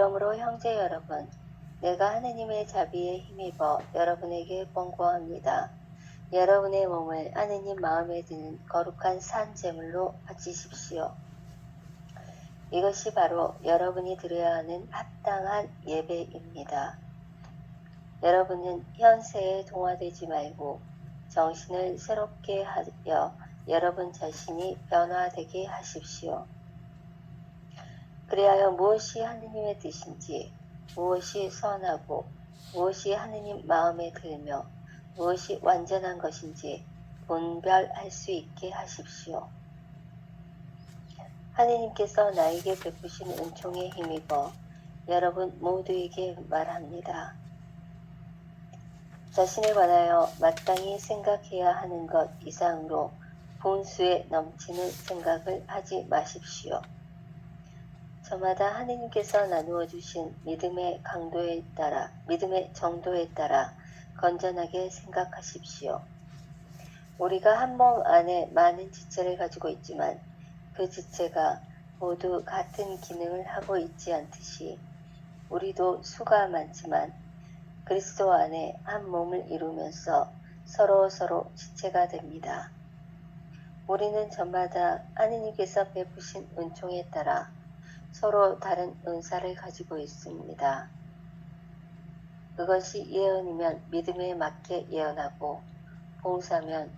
그러므로 형제 여러분, 내가 하느님의 자비에 힘입어 여러분에게 권고합니다. 여러분의 몸을 하느님 마음에 드는 거룩한 산 제물로 바치십시오. 이것이 바로 여러분이 드려야 하는 합당한 예배입니다. 여러분은 현세에 동화되지 말고 정신을 새롭게 하여 여러분 자신이 변화되게 하십시오. 그리하여 무엇이 하느님의 뜻인지, 무엇이 선하고 무엇이 하느님 마음에 들며 무엇이 완전한 것인지 분별할 수 있게 하십시오. 하느님께서 나에게 베푸신 은총에 힘입어 여러분 모두에게 말합니다. 자신에 관하여 마땅히 생각해야 하는 것 이상으로 분수에 넘치는 생각을 하지 마십시오. 저마다 하느님께서 나누어 주신 믿음의 정도에 따라 건전하게 생각하십시오. 우리가 한 몸 안에 많은 지체를 가지고 있지만 그 지체가 모두 같은 기능을 하고 있지 않듯이 우리도 수가 많지만 그리스도 안에 한 몸을 이루면서 서로 지체가 됩니다. 우리는 저마다 하느님께서 베푸신 은총에 따라 서로 다른 은사를 가지고 있습니다. 그것이 예언이면 믿음에 맞게 예언하고 봉사면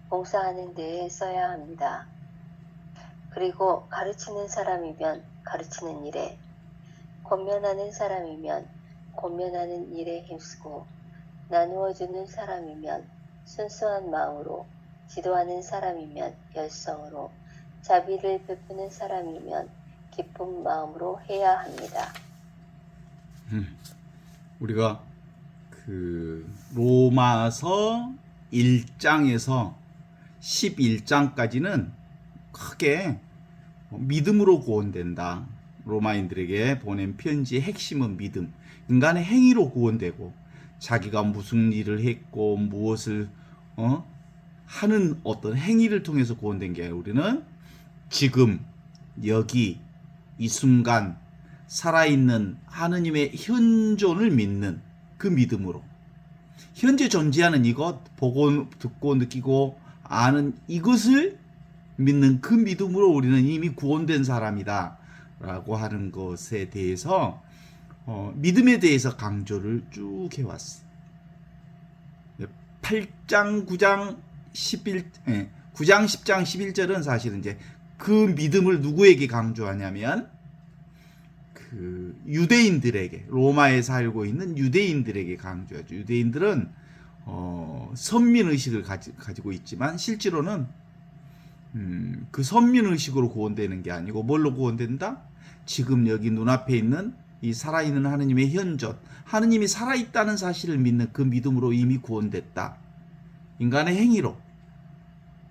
봉사하는 데에 써야 합니다. 그리고 가르치는 사람이면 가르치는 일에, 권면하는 사람이면 권면하는 일에 힘쓰고, 나누어주는 사람이면 순수한 마음으로, 지도하는 사람이면 열성으로, 자비를 베푸는 사람이면 기쁜 마음으로 해야 합니다. 우리가 로마서 1장에서 11장까지는 크게 믿음으로 구원된다. 로마인들에게 보낸 편지의 핵심은 믿음. 인간의 행위로 구원되고 자기가 무슨 일을 했고 무엇을 하는 어떤 행위를 통해서 구원된 게 아니라 우리는 지금 여기 이 순간 살아있는 하느님의 현존을 믿는 그 믿음으로, 현재 존재하는 이것, 보고 듣고 느끼고 아는 이것을 믿는 그 믿음으로 우리는 이미 구원된 사람이다 라고 하는 것에 대해서 믿음에 대해서 강조를 쭉 해왔어. 8장, 9장, 9장, 10장, 11절은 사실은 이제 그 믿음을 누구에게 강조하냐면 그 유대인들에게, 로마에 살고 있는 유대인들에게 강조하죠. 유대인들은 선민의식을 가지고 있지만 실제로는 그 선민의식으로 구원되는 게 아니고 뭘로 구원된다? 지금 여기 눈앞에 있는 이 살아있는 하느님의 현존, 하느님이 살아있다는 사실을 믿는 그 믿음으로 이미 구원됐다. 인간의 행위로,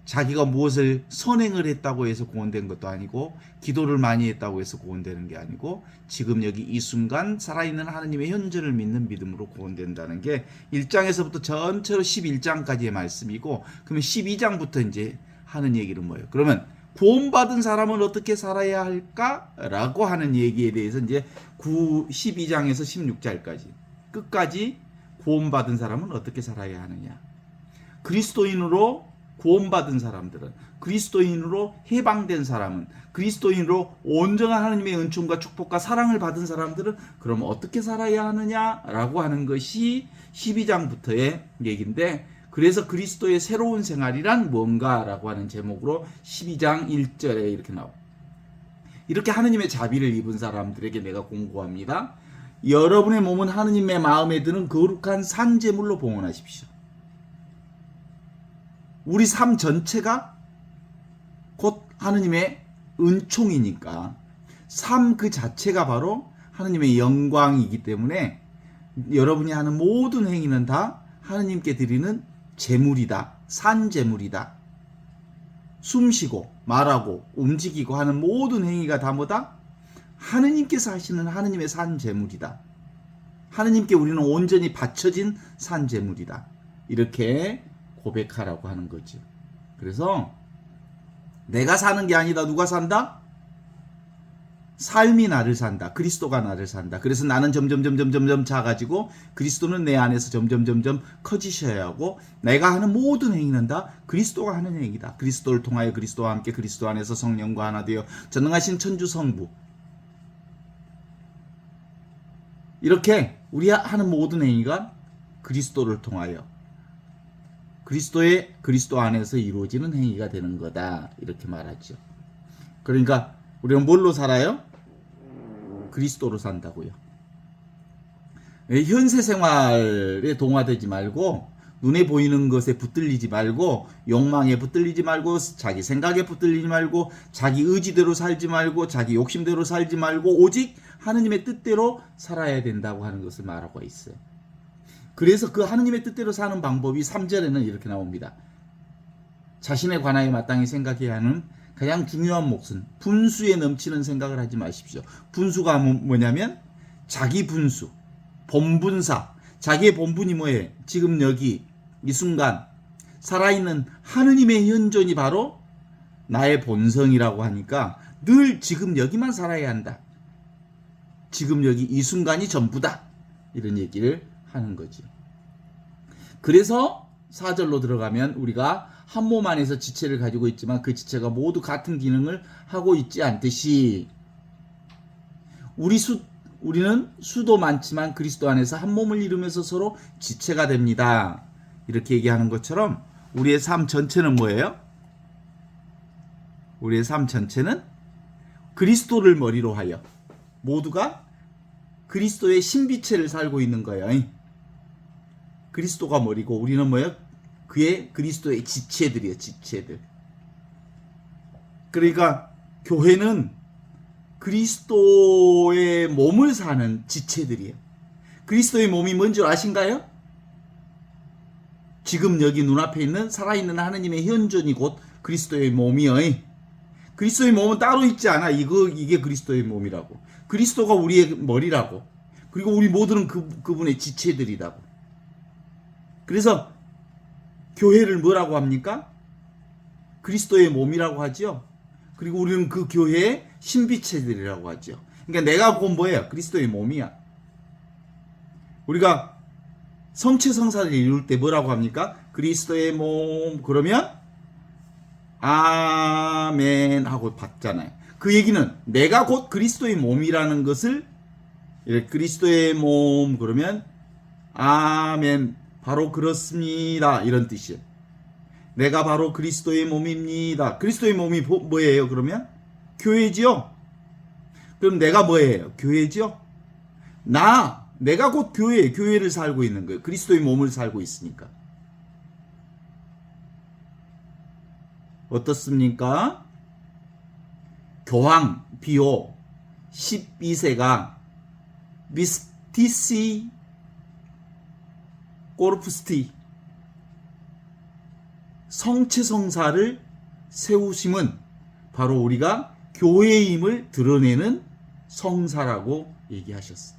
자기가 무엇을 선행을 했다고 해서 구원된 것도 아니고 기도를 많이 했다고 해서 구원되는 게 아니고 지금 여기 이 순간 살아있는 하느님의 현존을 믿는 믿음으로 구원된다는 게 1장에서부터 전체로 11장까지의 말씀이고, 그러면 12장부터 이제 하는 얘기는 뭐예요? 그러면 구원받은 사람은 어떻게 살아야 할까라고 하는 얘기에 대해서 이제 12장에서 16절까지 끝까지 구원받은 사람은 어떻게 살아야 하느냐, 그리스도인으로 구원받은 사람들은, 그리스도인으로 해방된 사람은, 그리스도인으로 온전한 하나님의 은총과 축복과 사랑을 받은 사람들은 그럼 어떻게 살아야 하느냐라고 하는 것이 12장부터의 얘기인데, 그래서 그리스도의 새로운 생활이란 뭔가라고 하는 제목으로 12장 1절에 이렇게 나와요. 이렇게 하느님의 자비를 입은 사람들에게 내가 공고합니다. 여러분의 몸은 하느님의 마음에 드는 거룩한 산제물로 봉헌하십시오. 우리 삶 전체가 곧 하느님의 은총이니까 삶 그 자체가 바로 하느님의 영광이기 때문에 여러분이 하는 모든 행위는 다 하느님께 드리는 제물이다. 산제물이다. 숨쉬고 말하고 움직이고 하는 모든 행위가 다 뭐다? 하느님께서 하시는 하느님의 산제물이다. 하느님께 우리는 온전히 바쳐진 산제물이다. 이렇게 고백하라고 하는 거죠. 그래서 내가 사는 게 아니다. 누가 산다? 삶이 나를 산다. 그리스도가 나를 산다. 그래서 나는 점점 작아지고 그리스도는 내 안에서 점점 커지셔야 하고 내가 하는 모든 행위는 다 그리스도가 하는 행위다. 그리스도를 통하여 그리스도와 함께 그리스도 안에서 성령과 하나 되어 전능하신 천주 성부. 이렇게 우리 하는 모든 행위가 그리스도를 통하여 그리스도 안에서 이루어지는 행위가 되는 거다. 이렇게 말하죠. 그러니까 우리는 뭘로 살아요? 그리스도로 산다고요. 현세 생활에 동화되지 말고 눈에 보이는 것에 붙들리지 말고 욕망에 붙들리지 말고 자기 생각에 붙들리지 말고 자기 의지대로 살지 말고 자기 욕심대로 살지 말고 오직 하느님의 뜻대로 살아야 된다고 하는 것을 말하고 있어요. 그래서 그 하느님의 뜻대로 사는 방법이 3절에는 이렇게 나옵니다. 자신에 관하여 마땅히 생각해야 하는 가장 중요한 몫은 분수에 넘치는 생각을 하지 마십시오. 분수가 뭐냐면 자기 분수, 본분사. 자기의 본분이 뭐예요? 지금 여기 이 순간 살아있는 하느님의 현존이 바로 나의 본성이라고 하니까 늘 지금 여기만 살아야 한다. 지금 여기 이 순간이 전부다. 이런 얘기를 하는 거죠. 그래서 4절로 들어가면 우리가 한 몸 안에서 지체를 가지고 있지만 그 지체가 모두 같은 기능을 하고 있지 않듯이 우리는 수도 많지만 그리스도 안에서 한 몸을 이루면서 서로 지체가 됩니다. 이렇게 얘기하는 것처럼 우리의 삶 전체는 뭐예요? 우리의 삶 전체는 그리스도를 머리로 하여 모두가 그리스도의 신비체를 살고 있는 거예요. 그리스도가 머리고 우리는 뭐예요? 그리스도의 지체들이에요. 지체들. 그러니까 교회는 그리스도의 몸을 사는 지체들이에요. 그리스도의 몸이 뭔지 아신가요? 지금 여기 눈앞에 있는 살아있는 하느님의 현존이 곧 그리스도의 몸이요. 그리스도의 몸은 따로 있지 않아. 이게 그리스도의 몸이라고. 그리스도가 우리의 머리라고. 그리고 우리 모두는 그분의 지체들이라고. 그래서 교회를 뭐라고 합니까? 그리스도의 몸이라고 하죠. 그리고 우리는 그 교회의 신비체들이라고 하죠. 그러니까 내가 곧 뭐예요? 그리스도의 몸이야. 우리가 성체성사를 이룰 때 뭐라고 합니까? 그리스도의 몸 그러면 아멘 하고 받잖아요. 그 얘기는 내가 곧 그리스도의 몸이라는 것을 그리스도의 몸 그러면 아멘 바로 그렇습니다. 이런 뜻이에요. 내가 바로 그리스도의 몸입니다. 그리스도의 몸이 뭐예요? 그러면 교회지요. 그럼 내가 뭐예요? 교회지요. 내가 곧 교회를 살고 있는 거예요. 그리스도의 몸을 살고 있으니까. 어떻습니까? 교황 비오 12세가 미스티시 꼬르프스티 성체성사를 세우심은 바로 우리가 교회임을 드러내는 성사라고 얘기하셨어요.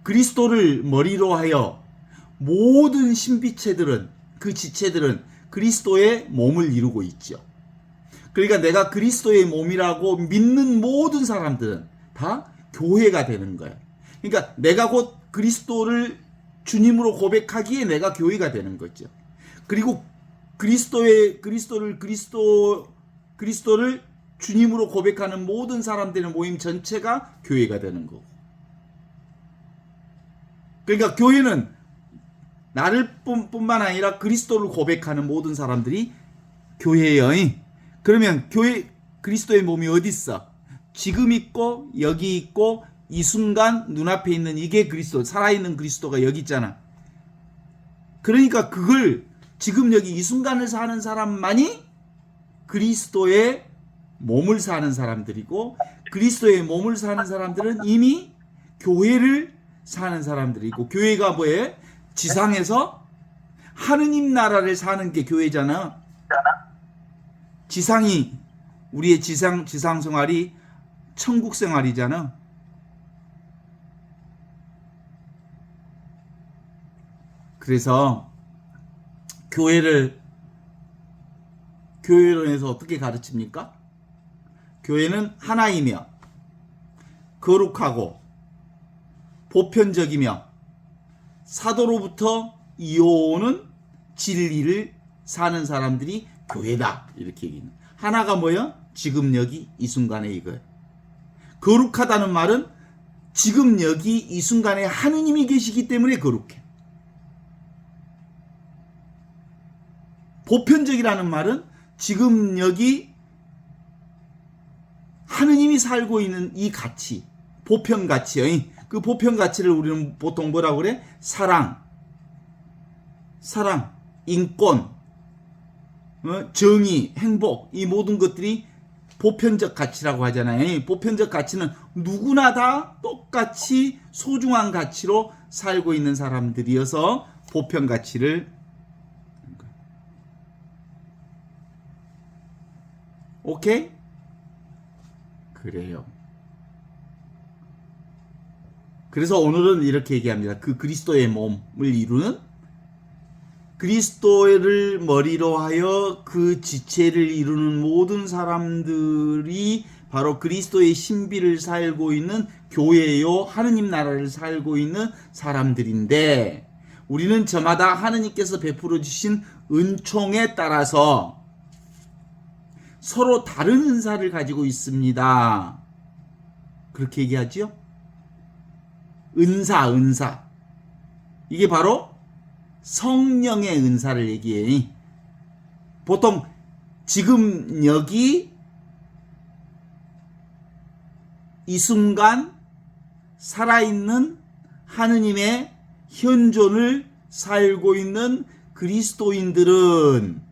그리스도를 머리로 하여 모든 신비체들은 그 지체들은 그리스도의 몸을 이루고 있죠. 그러니까 내가 그리스도의 몸이라고 믿는 모든 사람들은 다 교회가 되는 거예요. 그러니까 내가 곧 그리스도를 주님으로 고백하기에 내가 교회가 되는 거죠. 그리고 그리스도를 주님으로 고백하는 모든 사람들의 모임 전체가 교회가 되는 거고. 그러니까 교회는 나를 뿐만 아니라 그리스도를 고백하는 모든 사람들이 교회예요. 그러면 그리스도의 몸이 어디 있어? 지금 있고 여기 있고 이 순간 눈앞에 있는 이게 그리스도, 살아있는 그리스도가 여기 있잖아. 그러니까 그걸 지금 여기 이 순간을 사는 사람만이 그리스도의 몸을 사는 사람들이고, 그리스도의 몸을 사는 사람들은 이미 교회를 사는 사람들이고, 교회가 뭐예요? 지상에서 하느님 나라를 사는 게 교회잖아. 우리의 지상 생활이 천국 생활이잖아. 그래서 교회론에서 어떻게 가르칩니까? 교회는 하나이며 거룩하고 보편적이며 사도로부터 이어오는 진리를 사는 사람들이 교회다. 이렇게 얘기해요. 하나가 뭐야? 지금 여기 이 순간에 이거예요. 거룩하다는 말은 지금 여기 이 순간에 하느님이 계시기 때문에 거룩해. 보편적이라는 말은 지금 여기 하느님이 살고 있는 이 가치, 보편 가치요. 그 보편 가치를 우리는 보통 뭐라고 그래? 사랑, 인권, 정의, 행복, 이 모든 것들이 보편적 가치라고 하잖아요. 보편적 가치는 누구나 다 똑같이 소중한 가치로 살고 있는 사람들이어서 보편 가치를. 오케이? 그래요. 그래서 오늘은 이렇게 얘기합니다. 그 그리스도의 몸을 이루는, 그리스도를 머리로 하여 그 지체를 이루는 모든 사람들이 바로 그리스도의 신비를 살고 있는 교회요, 하느님 나라를 살고 있는 사람들인데, 우리는 저마다 하느님께서 베풀어 주신 은총에 따라서 서로 다른 은사를 가지고 있습니다. 그렇게 얘기하지요? 은사. 이게 바로 성령의 은사를 얘기해. 보통 지금 여기 이 순간 살아있는 하느님의 현존을 살고 있는 그리스도인들은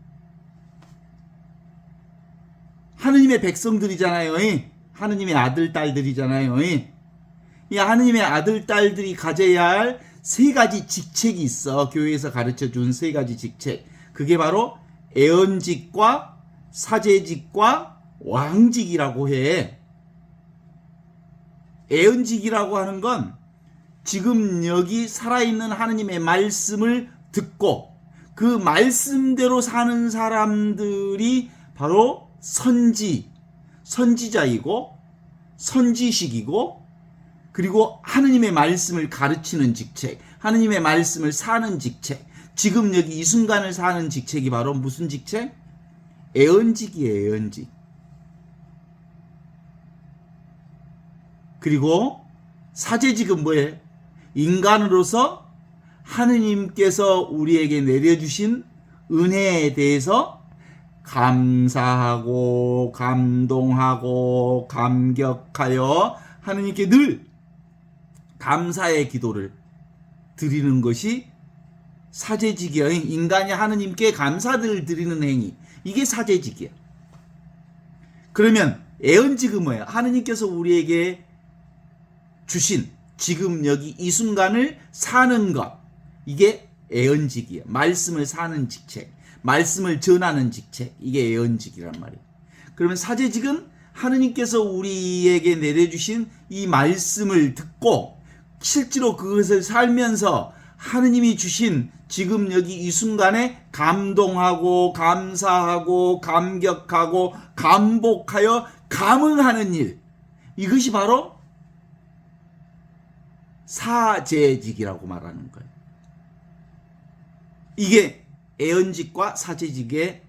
하느님의 백성들이잖아요. 하느님의 아들, 딸들이잖아요. 이 하느님의 아들, 딸들이 가져야 할 세 가지 직책이 있어. 교회에서 가르쳐 준 세 가지 직책. 그게 바로 애언직과 사제직과 왕직이라고 해. 애언직이라고 하는 건 지금 여기 살아있는 하느님의 말씀을 듣고 그 말씀대로 사는 사람들이 바로 선지자이고 선지식이고, 그리고 하느님의 말씀을 가르치는 직책, 하느님의 말씀을 사는 직책, 지금 여기 이 순간을 사는 직책이 바로 무슨 직책? 애언직이에요. 애언직. 그리고 사제직은 뭐예요? 인간으로서 하느님께서 우리에게 내려주신 은혜에 대해서 감사하고 감동하고 감격하여 하느님께 늘 감사의 기도를 드리는 것이 사제직이야. 인간이 하느님께 감사를 드리는 행위, 이게 사제직이야. 그러면 애언직은 뭐야? 하느님께서 우리에게 주신 지금 여기 이 순간을 사는 것, 이게 애언직이야. 말씀을 사는 직책, 말씀을 전하는 직책, 이게 애언직이란 말이야. 그러면 사제직은 하느님께서 우리에게 내려주신 이 말씀을 듣고 실제로 그것을 살면서 하느님이 주신 지금 여기 이 순간에 감동하고 감사하고 감격하고 감복하여 감응하는 일, 이것이 바로 사제직이라고 말하는 거예요. 이게 애언직과 사제직의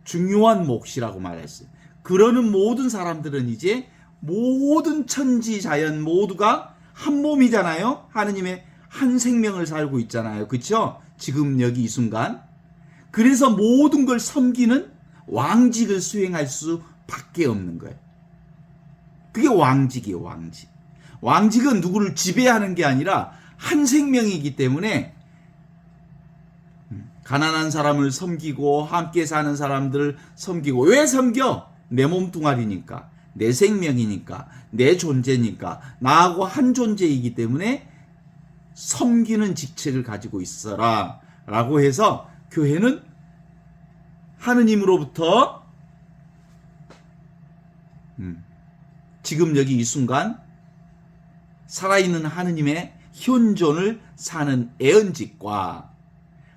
중요한 몫이라고 말했어요. 그러는 모든 사람들은 이제 모든 천지 자연 모두가 한 몸이잖아요. 하느님의 한 생명을 살고 있잖아요. 그렇죠? 지금 여기 이 순간. 그래서 모든 걸 섬기는 왕직을 수행할 수밖에 없는 거예요. 그게 왕직이에요. 왕직. 왕직은 누구를 지배하는 게 아니라 한 생명이기 때문에 가난한 사람을 섬기고 함께 사는 사람들을 섬기고. 왜 섬겨? 내 몸뚱아리니까, 내 생명이니까, 내 존재니까, 나하고 한 존재이기 때문에 섬기는 직책을 가지고 있어라 라고 해서 교회는 하느님으로부터 지금 여기 이 순간 살아있는 하느님의 현존을 사는 애언직과,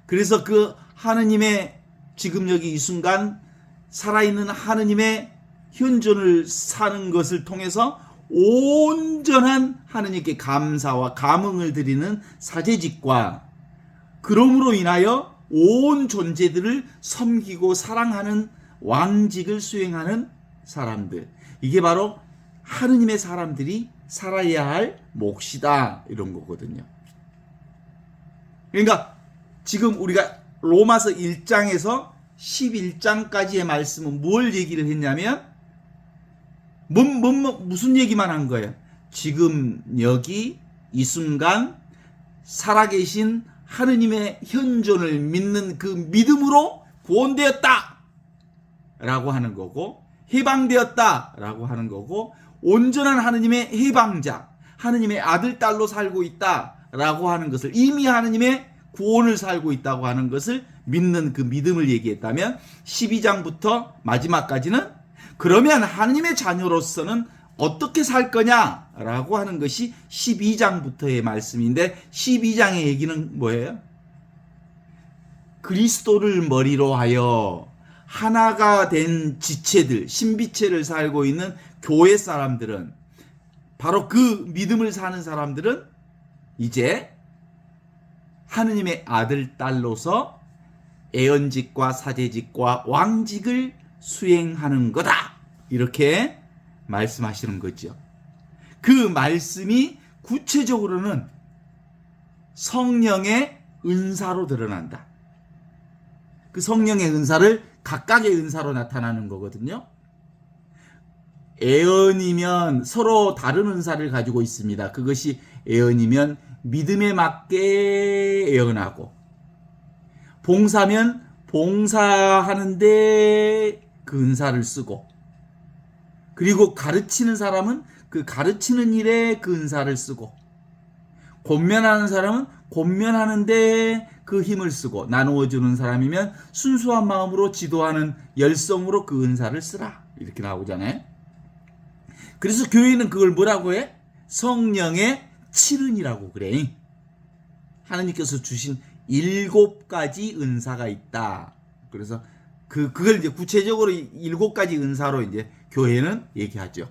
그래서 그 하느님의 지금 여기 이 순간 살아있는 하느님의 현존을 사는 것을 통해서 온전한 하느님께 감사와 감응을 드리는 사제직과 그러므로 인하여 온 존재들을 섬기고 사랑하는 왕직을 수행하는 사람들. 이게 바로 하느님의 사람들이 살아야 할 몫이다. 이런 거거든요. 그러니까 지금 우리가 로마서 1장에서 11장까지의 말씀은 뭘 얘기를 했냐면 무슨 얘기만 한 거예요. 지금 여기 이 순간 살아계신 하느님의 현존을 믿는 그 믿음으로 구원되었다 라고 하는 거고, 해방되었다 라고 하는 거고, 온전한 하느님의 해방자, 하느님의 아들 딸로 살고 있다 라고 하는 것을, 이미 하느님의 구원을 살고 있다고 하는 것을 믿는 그 믿음을 얘기했다면, 12장부터 마지막까지는 그러면 하느님의 자녀로서는 어떻게 살 거냐라고 하는 것이 12장부터의 말씀인데, 12장의 얘기는 뭐예요? 그리스도를 머리로 하여 하나가 된 지체들, 신비체를 살고 있는 교회 사람들은, 바로 그 믿음을 사는 사람들은 이제 하느님의 아들, 딸로서 애언직과 사제직과 왕직을 수행하는 거다. 이렇게 말씀하시는 거죠. 그 말씀이 구체적으로는 성령의 은사로 드러난다. 그 성령의 은사를 각각의 은사로 나타나는 거거든요. 애언이면 서로 다른 은사를 가지고 있습니다. 그것이 애언이면 믿음에 맞게 애언하고, 봉사면 봉사하는데 그 은사를 쓰고, 그리고 가르치는 사람은 그 가르치는 일에 그 은사를 쓰고, 권면하는 사람은 권면하는데 그 힘을 쓰고, 나누어 주는 사람이면 순수한 마음으로 지도하는 열성으로 그 은사를 쓰라. 이렇게 나오잖아요. 그래서 교회는 그걸 뭐라고 해? 성령의 칠은이라고 그래. 하나님께서 주신 7가지 은사가 있다. 그래서 그걸 이제 구체적으로 7가지 은사로 이제 교회는 얘기하죠.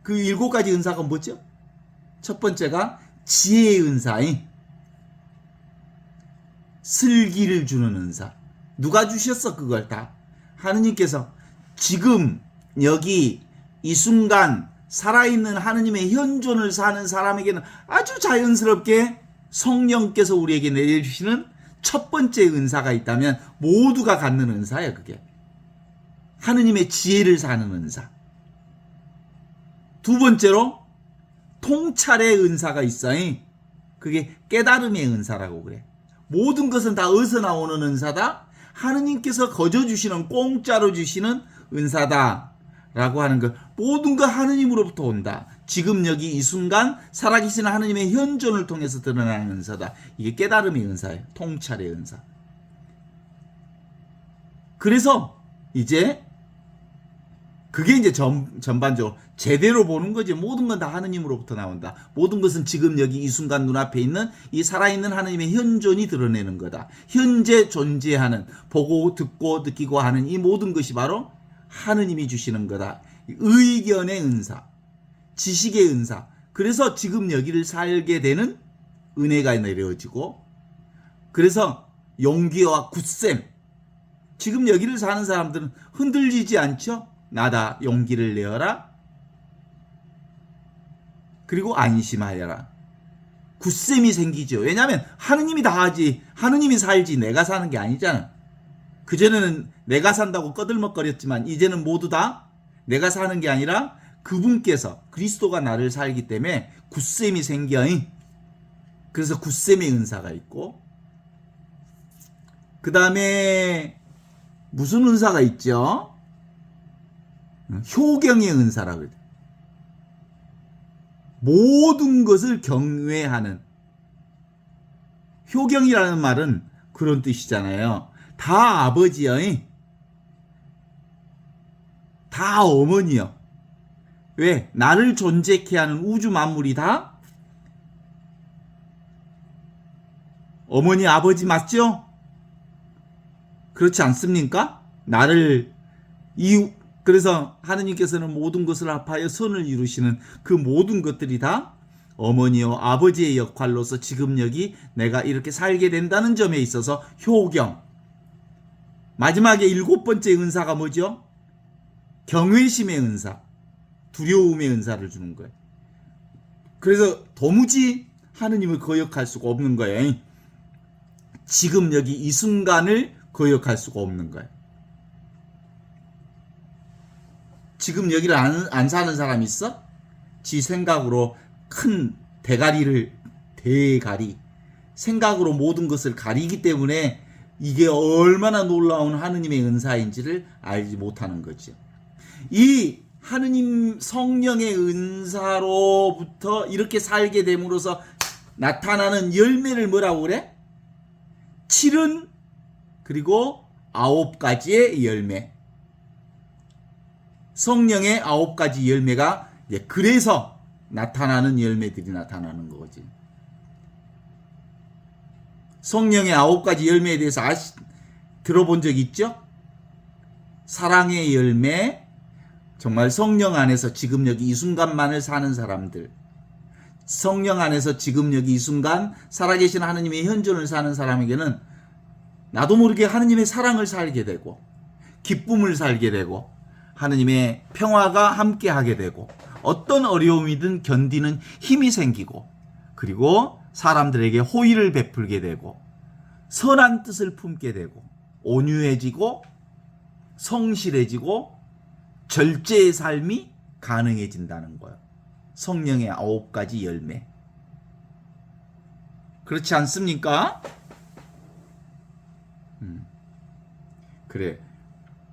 그 7가지 은사가 뭐죠? 첫 번째가 지혜의 은사인 슬기를 주는 은사. 누가 주셨어? 그걸 다 하느님께서 지금 여기 이 순간 살아있는 하느님의 현존을 사는 사람에게는 아주 자연스럽게 성령께서 우리에게 내려주시는 첫 번째 은사가 있다면 모두가 갖는 은사예요. 그게 하느님의 지혜를 사는 은사. 두 번째로 통찰의 은사가 있어요. 그게 깨달음의 은사라고 그래. 모든 것은 다 어디서 나오는 은사다? 하느님께서 거저 주시는, 공짜로 주시는 은사다 라고 하는 것. 모든 것 하느님으로부터 온다. 지금 여기 이 순간 살아계신 하느님의 현존을 통해서 드러나는 은사다. 이게 깨달음의 은사예요. 통찰의 은사. 그래서 이제 그게 이제 전반적으로 제대로 보는 거지. 모든 건 다 하느님으로부터 나온다. 모든 것은 지금 여기 이 순간 눈앞에 있는 이 살아있는 하느님의 현존이 드러내는 거다. 현재 존재하는, 보고 듣고 느끼고 하는 이 모든 것이 바로 하느님이 주시는 거다. 의견의 은사, 지식의 은사. 그래서 지금 여기를 살게 되는 은혜가 내려지고, 그래서 용기와 굳셈. 지금 여기를 사는 사람들은 흔들리지 않죠. 나다, 용기를 내어라. 그리고 안심하여라. 굳셈이 생기죠. 왜냐하면 하느님이 다 하지, 하느님이 살지 내가 사는 게 아니잖아. 그전에는 내가 산다고 꺼들먹거렸지만 이제는 모두 다 내가 사는 게 아니라 그분께서, 그리스도가 나를 살기 때문에 굳셈이 생겨. 그래서 굳셈의 은사가 있고, 그 다음에 무슨 은사가 있죠? 효경의 은사라고 해요. 모든 것을 경외하는. 효경이라는 말은 그런 뜻이잖아요. 다 아버지여, 다 어머니여. 왜? 나를 존재케 하는 우주 만물이 다 어머니 아버지 맞죠? 그렇지 않습니까? 나를 이 그래서 하느님께서는 모든 것을 합하여 선을 이루시는 그 모든 것들이 다 어머니와 아버지의 역할로서 지금 여기 내가 이렇게 살게 된다는 점에 있어서 효경. 마지막에 7번째 은사가 뭐죠? 경외심의 은사, 두려움의 은사를 주는 거예요. 그래서 도무지 하느님을 거역할 수가 없는 거예요. 지금 여기 이 순간을 거역할 수가 없는 거예요. 지금 여기를 안 사는 사람 있어? 지 생각으로 큰 대가리 생각으로 모든 것을 가리기 때문에 이게 얼마나 놀라운 하느님의 은사인지를 알지 못하는 거죠. 이 하느님 성령의 은사로부터 이렇게 살게 됨으로써 나타나는 열매를 뭐라고 그래? 7은 그리고 9가지의 열매. 성령의 9가지 열매가 그래서 나타나는 열매들이 나타나는 거지. 성령의 9가지 열매에 대해서 들어본 적 있죠? 사랑의 열매, 정말 성령 안에서 지금 여기 이 순간만을 사는 사람들, 성령 안에서 지금 여기 이 순간 살아계신 하느님의 현존을 사는 사람에게는 나도 모르게 하느님의 사랑을 살게 되고 기쁨을 살게 되고 하느님의 평화가 함께하게 되고 어떤 어려움이든 견디는 힘이 생기고 그리고 사람들에게 호의를 베풀게 되고 선한 뜻을 품게 되고 온유해지고 성실해지고 절제의 삶이 가능해진다는 거예요. 성령의 9가지 열매. 그렇지 않습니까? 그래.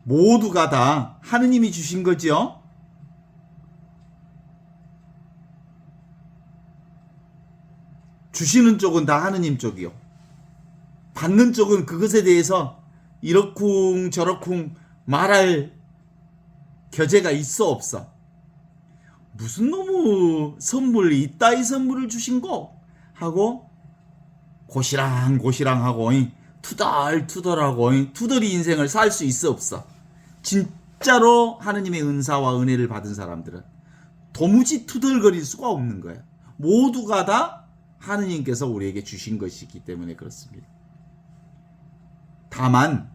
모두가 다 하느님이 주신 거죠. 주시는 쪽은 다 하느님 쪽이요. 받는 쪽은 그것에 대해서 이러쿵 저러쿵 말할 겨재가 있어 없어. 무슨 너무 선물이 이따위 선물을 주신 거 하고 고시랑고시랑하고 투덜투덜하고 투덜이 인생을 살 수 있어 없어. 진짜로 하느님의 은사와 은혜를 받은 사람들은 도무지 투덜거릴 수가 없는 거예요. 모두가 다 하느님께서 우리에게 주신 것이기 때문에 그렇습니다. 다만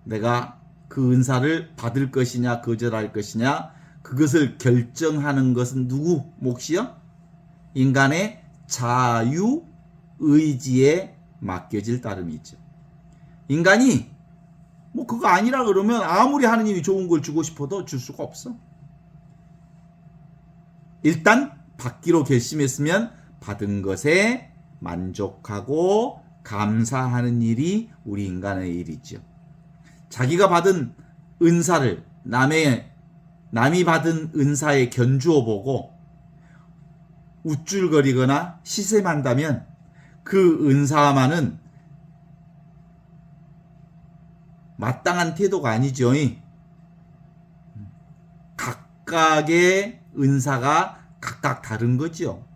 내가 그 은사를 받을 것이냐 거절할 것이냐 그것을 결정하는 것은 누구 몫이요? 인간의 자유의지에 맡겨질 따름이죠. 인간이 뭐 그거 아니라 그러면 아무리 하느님이 좋은 걸 주고 싶어도 줄 수가 없어. 일단 받기로 결심했으면 받은 것에 만족하고 감사하는 일이 우리 인간의 일이죠. 자기가 받은 은사를 남이 받은 은사에 견주어 보고 우쭐거리거나 시샘한다면 그 은사만은 마땅한 태도가 아니죠. 각각의 은사가 각각 다른 거죠.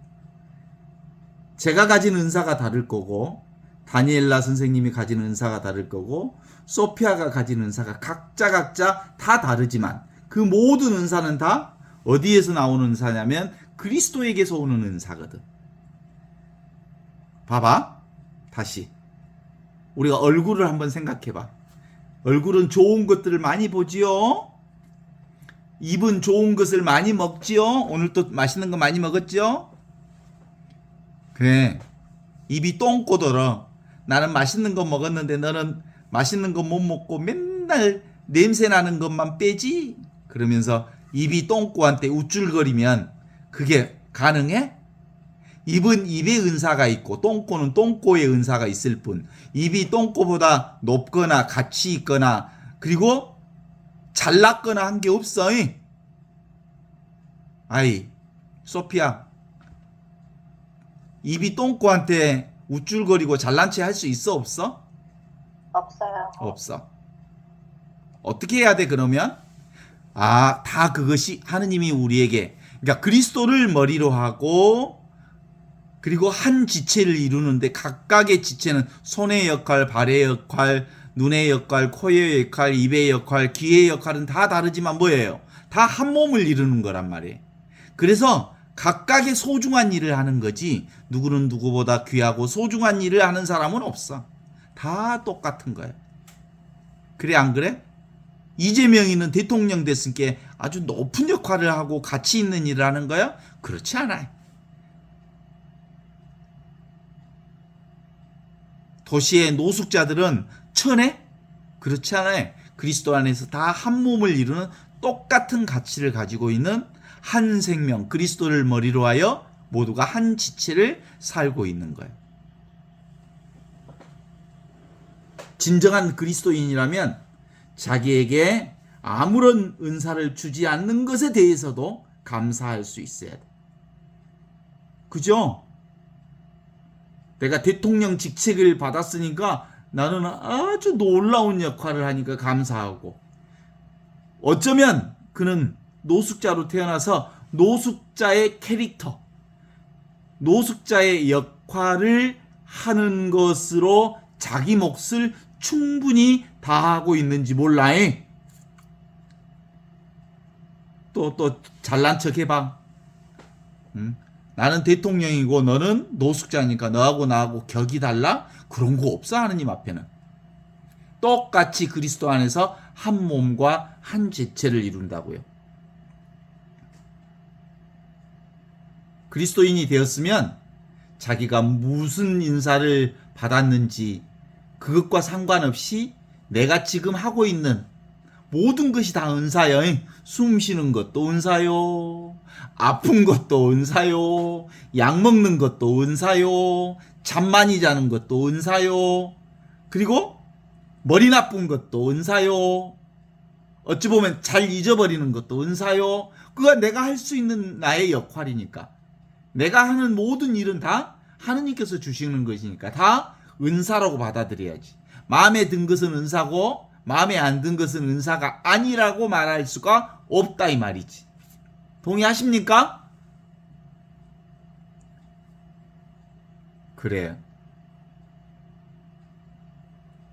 제가 가진 은사가 다를 거고 다니엘라 선생님이 가진 은사가 다를 거고 소피아가 가진 은사가 각자 다 다르지만 그 모든 은사는 다 어디에서 나오는 은사냐면 그리스도에게서 오는 은사거든. 봐봐. 다시 우리가 얼굴을 한번 생각해봐. 얼굴은 좋은 것들을 많이 보지요. 입은 좋은 것을 많이 먹지요. 오늘 또 맛있는 거 많이 먹었죠. 그래. 입이 똥꼬더러. 나는 맛있는 거 먹었는데 너는 맛있는 거 못 먹고 맨날 냄새 나는 것만 빼지? 그러면서 입이 똥꼬한테 우쭐거리면 그게 가능해? 입은 입의 은사가 있고 똥꼬는 똥꼬의 은사가 있을 뿐 입이 똥꼬보다 높거나 가치 있거나 그리고 잘났거나 한 게 없어. 아이 소피아 입이 똥꼬한테 우쭐거리고 잘난 체 할 수 있어 없어? 없어요. 없어. 어떻게 해야 돼 그러면? 다 그것이 하느님이 우리에게 그러니까 그리스도를 머리로 하고 그리고 한 지체를 이루는데 각각의 지체는 손의 역할, 발의 역할, 눈의 역할, 코의 역할, 입의 역할, 귀의 역할은 다 다르지만 뭐예요? 다 한 몸을 이루는 거란 말이에요. 그래서 각각의 소중한 일을 하는 거지 누구는 누구보다 귀하고 소중한 일을 하는 사람은 없어. 다 똑같은 거예요. 그래 안 그래? 이재명이는 대통령 됐으니까 아주 높은 역할을 하고 가치 있는 일을 하는 거야? 그렇지 않아요. 도시의 노숙자들은 천해? 그렇지 않아요. 그리스도 안에서 다 한 몸을 이루는 똑같은 가치를 가지고 있는 한 생명, 그리스도를 머리로 하여 모두가 한 지체를 살고 있는 거예요. 진정한 그리스도인이라면 자기에게 아무런 은사를 주지 않는 것에 대해서도 감사할 수 있어야 돼. 그죠? 내가 대통령 직책을 받았으니까 나는 아주 놀라운 역할을 하니까 감사하고, 어쩌면 그는 노숙자로 태어나서 노숙자의 캐릭터, 노숙자의 역할을 하는 것으로 자기 몫을 충분히 다하고 있는지 몰라. 또 잘난 척 해봐. 응? 나는 대통령이고 너는 노숙자니까 너하고 나하고 격이 달라? 그런 거 없어. 하느님 앞에는 똑같이 그리스도 안에서 한 몸과 한 지체를 이룬다고요. 그리스도인이 되었으면 자기가 무슨 인사를 받았는지 그것과 상관없이 내가 지금 하고 있는 모든 것이 다 은사요. 숨 쉬는 것도 은사요. 아픈 것도 은사요. 약 먹는 것도 은사요. 잠 많이 자는 것도 은사요. 그리고 머리 나쁜 것도 은사요. 어찌 보면 잘 잊어버리는 것도 은사요. 그거 내가 할 수 있는 나의 역할이니까. 내가 하는 모든 일은 다 하느님께서 주시는 것이니까 다 은사라고 받아들여야지. 마음에 든 것은 은사고 마음에 안 든 것은 은사가 아니라고 말할 수가 없다 이 말이지. 동의하십니까? 그래요.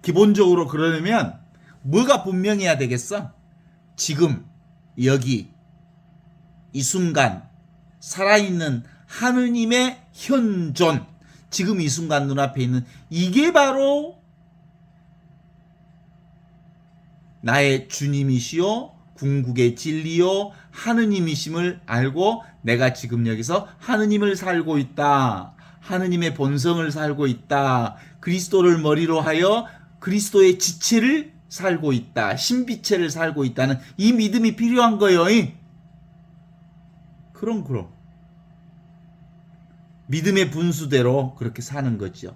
기본적으로 그러려면 뭐가 분명해야 되겠어? 지금 여기 이 순간 살아있는 하느님의 현존, 지금 이 순간 눈앞에 있는 이게 바로 나의 주님이시요 궁극의 진리요 하느님이심을 알고 내가 지금 여기서 하느님을 살고 있다. 하느님의 본성을 살고 있다. 그리스도를 머리로 하여 그리스도의 지체를 살고 있다. 신비체를 살고 있다는 이 믿음이 필요한 거예요. 그럼 믿음의 분수대로 그렇게 사는 거죠.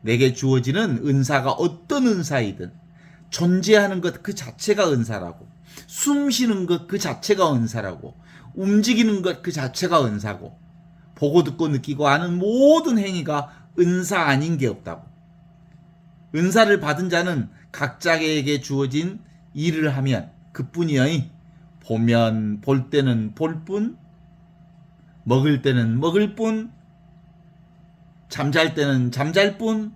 내게 주어지는 은사가 어떤 은사이든 존재하는 것 그 자체가 은사라고, 숨 쉬는 것 그 자체가 은사라고, 움직이는 것 그 자체가 은사고, 보고 듣고 느끼고 하는 모든 행위가 은사 아닌 게 없다고. 은사를 받은 자는 각자에게 주어진 일을 하면 그뿐이여. 보면 볼 때는 볼 뿐, 먹을 때는 먹을 뿐, 잠잘 때는 잠잘 뿐,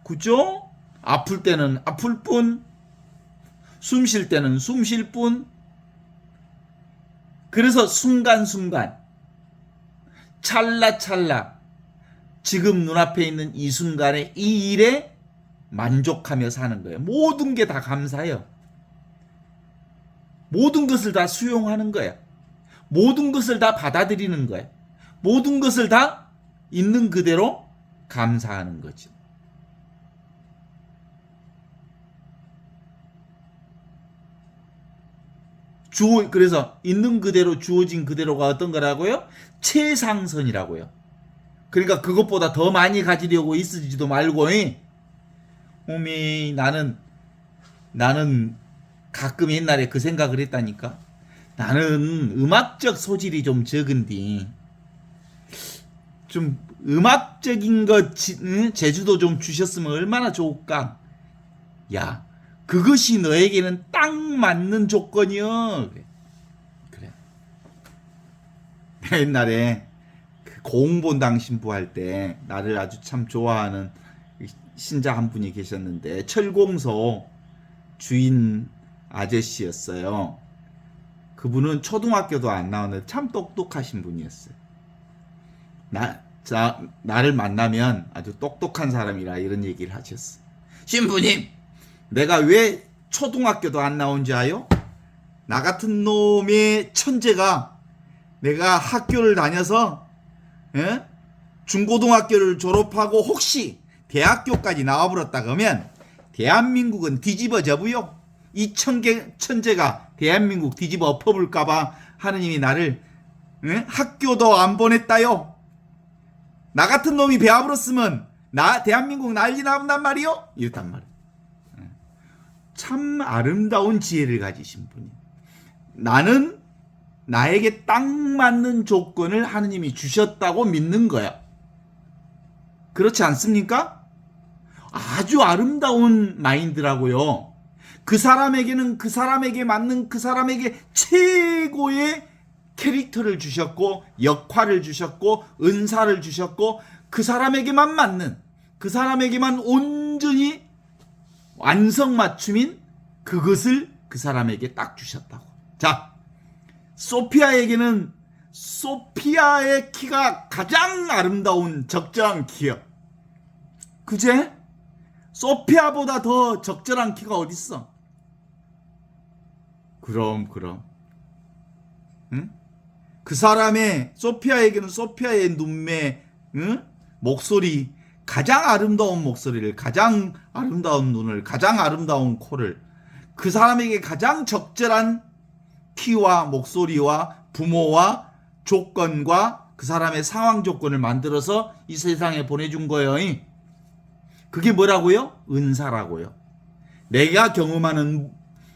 그죠? 아플 때는 아플 뿐, 숨 쉴 때는 숨 쉴 뿐. 그래서 순간순간, 찰나찰나, 지금 눈앞에 있는 이 순간에 이 일에 만족하며 사는 거예요. 모든 게 다 감사해요. 모든 것을 다 수용하는 거예요. 모든 것을 다 받아들이는 거예요. 모든 것을 다 있는 그대로 감사하는 거죠. 그래서 있는 그대로 주어진 그대로가 어떤 거라고요? 최상선이라고요. 그러니까 그것보다 더 많이 가지려고 있으지도 말고, 나는 가끔 옛날에 그 생각을 했다니까. 나는 음악적 소질이 좀 적은데 좀 음악적인 것 제주도 좀 주셨으면 얼마나 좋을까. 야, 그것이 너에게는 딱 맞는 조건이여. 그래. 내가 옛날에 그 고흥본당 신부할 때 나를 아주 참 좋아하는 신자 한 분이 계셨는데 철공소 주인 아저씨였어요. 그분은 초등학교도 안 나오는데 참 똑똑하신 분이었어요. 나를 만나면 아주 똑똑한 사람이라 이런 얘기를 하셨어요. 신부님, 내가 왜 초등학교도 안 나온지 아요? 나 같은 놈의 천재가 내가 학교를 다녀서 중고등학교를 졸업하고 혹시 대학교까지 나와버렸다 그러면 대한민국은 뒤집어져부요. 이 천재가 대한민국 뒤집어 엎어볼까봐 하느님이 나를 학교도 안 보냈다요. 나 같은 놈이 배워버렸으면 대한민국 난리 난단 말이요. 이랬단 말이에요. 참 아름다운 지혜를 가지신 분이. 나는 나에게 딱 맞는 조건을 하느님이 주셨다고 믿는 거야. 그렇지 않습니까? 아주 아름다운 마인드라고요. 그 사람에게는 그 사람에게 맞는 그 사람에게 최고의 캐릭터를 주셨고 역할을 주셨고 은사를 주셨고 그 사람에게만 맞는 그 사람에게만 온전히 완성맞춤인 그것을 그 사람에게 딱 주셨다고. 자, 소피아에게는 소피아의 키가 가장 아름다운 적절한 키요. 그제? 소피아보다 더 적절한 키가 어딨어? 그럼. 응? 그 사람의 소피아에게는 소피아의 눈매, 목소리, 가장 아름다운 목소리를, 가장 아름다운 눈을, 가장 아름다운 코를, 그 사람에게 가장 적절한 키와 목소리와 부모와 조건과 그 사람의 상황 조건을 만들어서 이 세상에 보내준 거예요. 그게 뭐라고요? 은사라고요. 내가 경험하는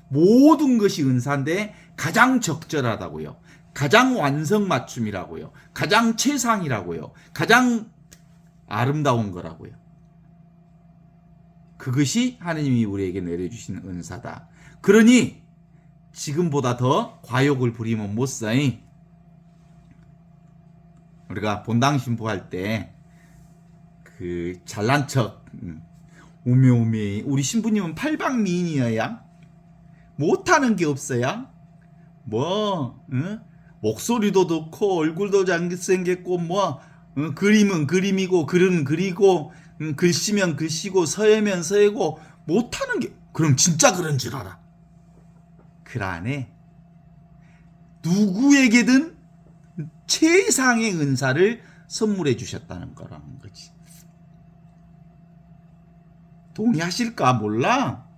모든 것이 은사인데 가장 적절하다고요. 가장 완성맞춤이라고요. 가장 최상이라고요. 가장 아름다운 거라고요. 그것이 하느님이 우리에게 내려주신 은사다. 그러니 지금보다 더 과욕을 부리면 못 사이. 우리가 본당 신부할 때 그 잘난 척 우매우매 우리 신부님은 팔방미인이어야 못하는 게 없어야 목소리도 좋고 얼굴도 잘생겼고 그림은 그림이고 글은 글이고 글씨면 글씨고 서예면 서예고 못하는 게 그럼 진짜 그런 줄 알아. 그 안에 누구에게든 최상의 은사를 선물해 주셨다는 거라는 거지. 동의하실까 몰라.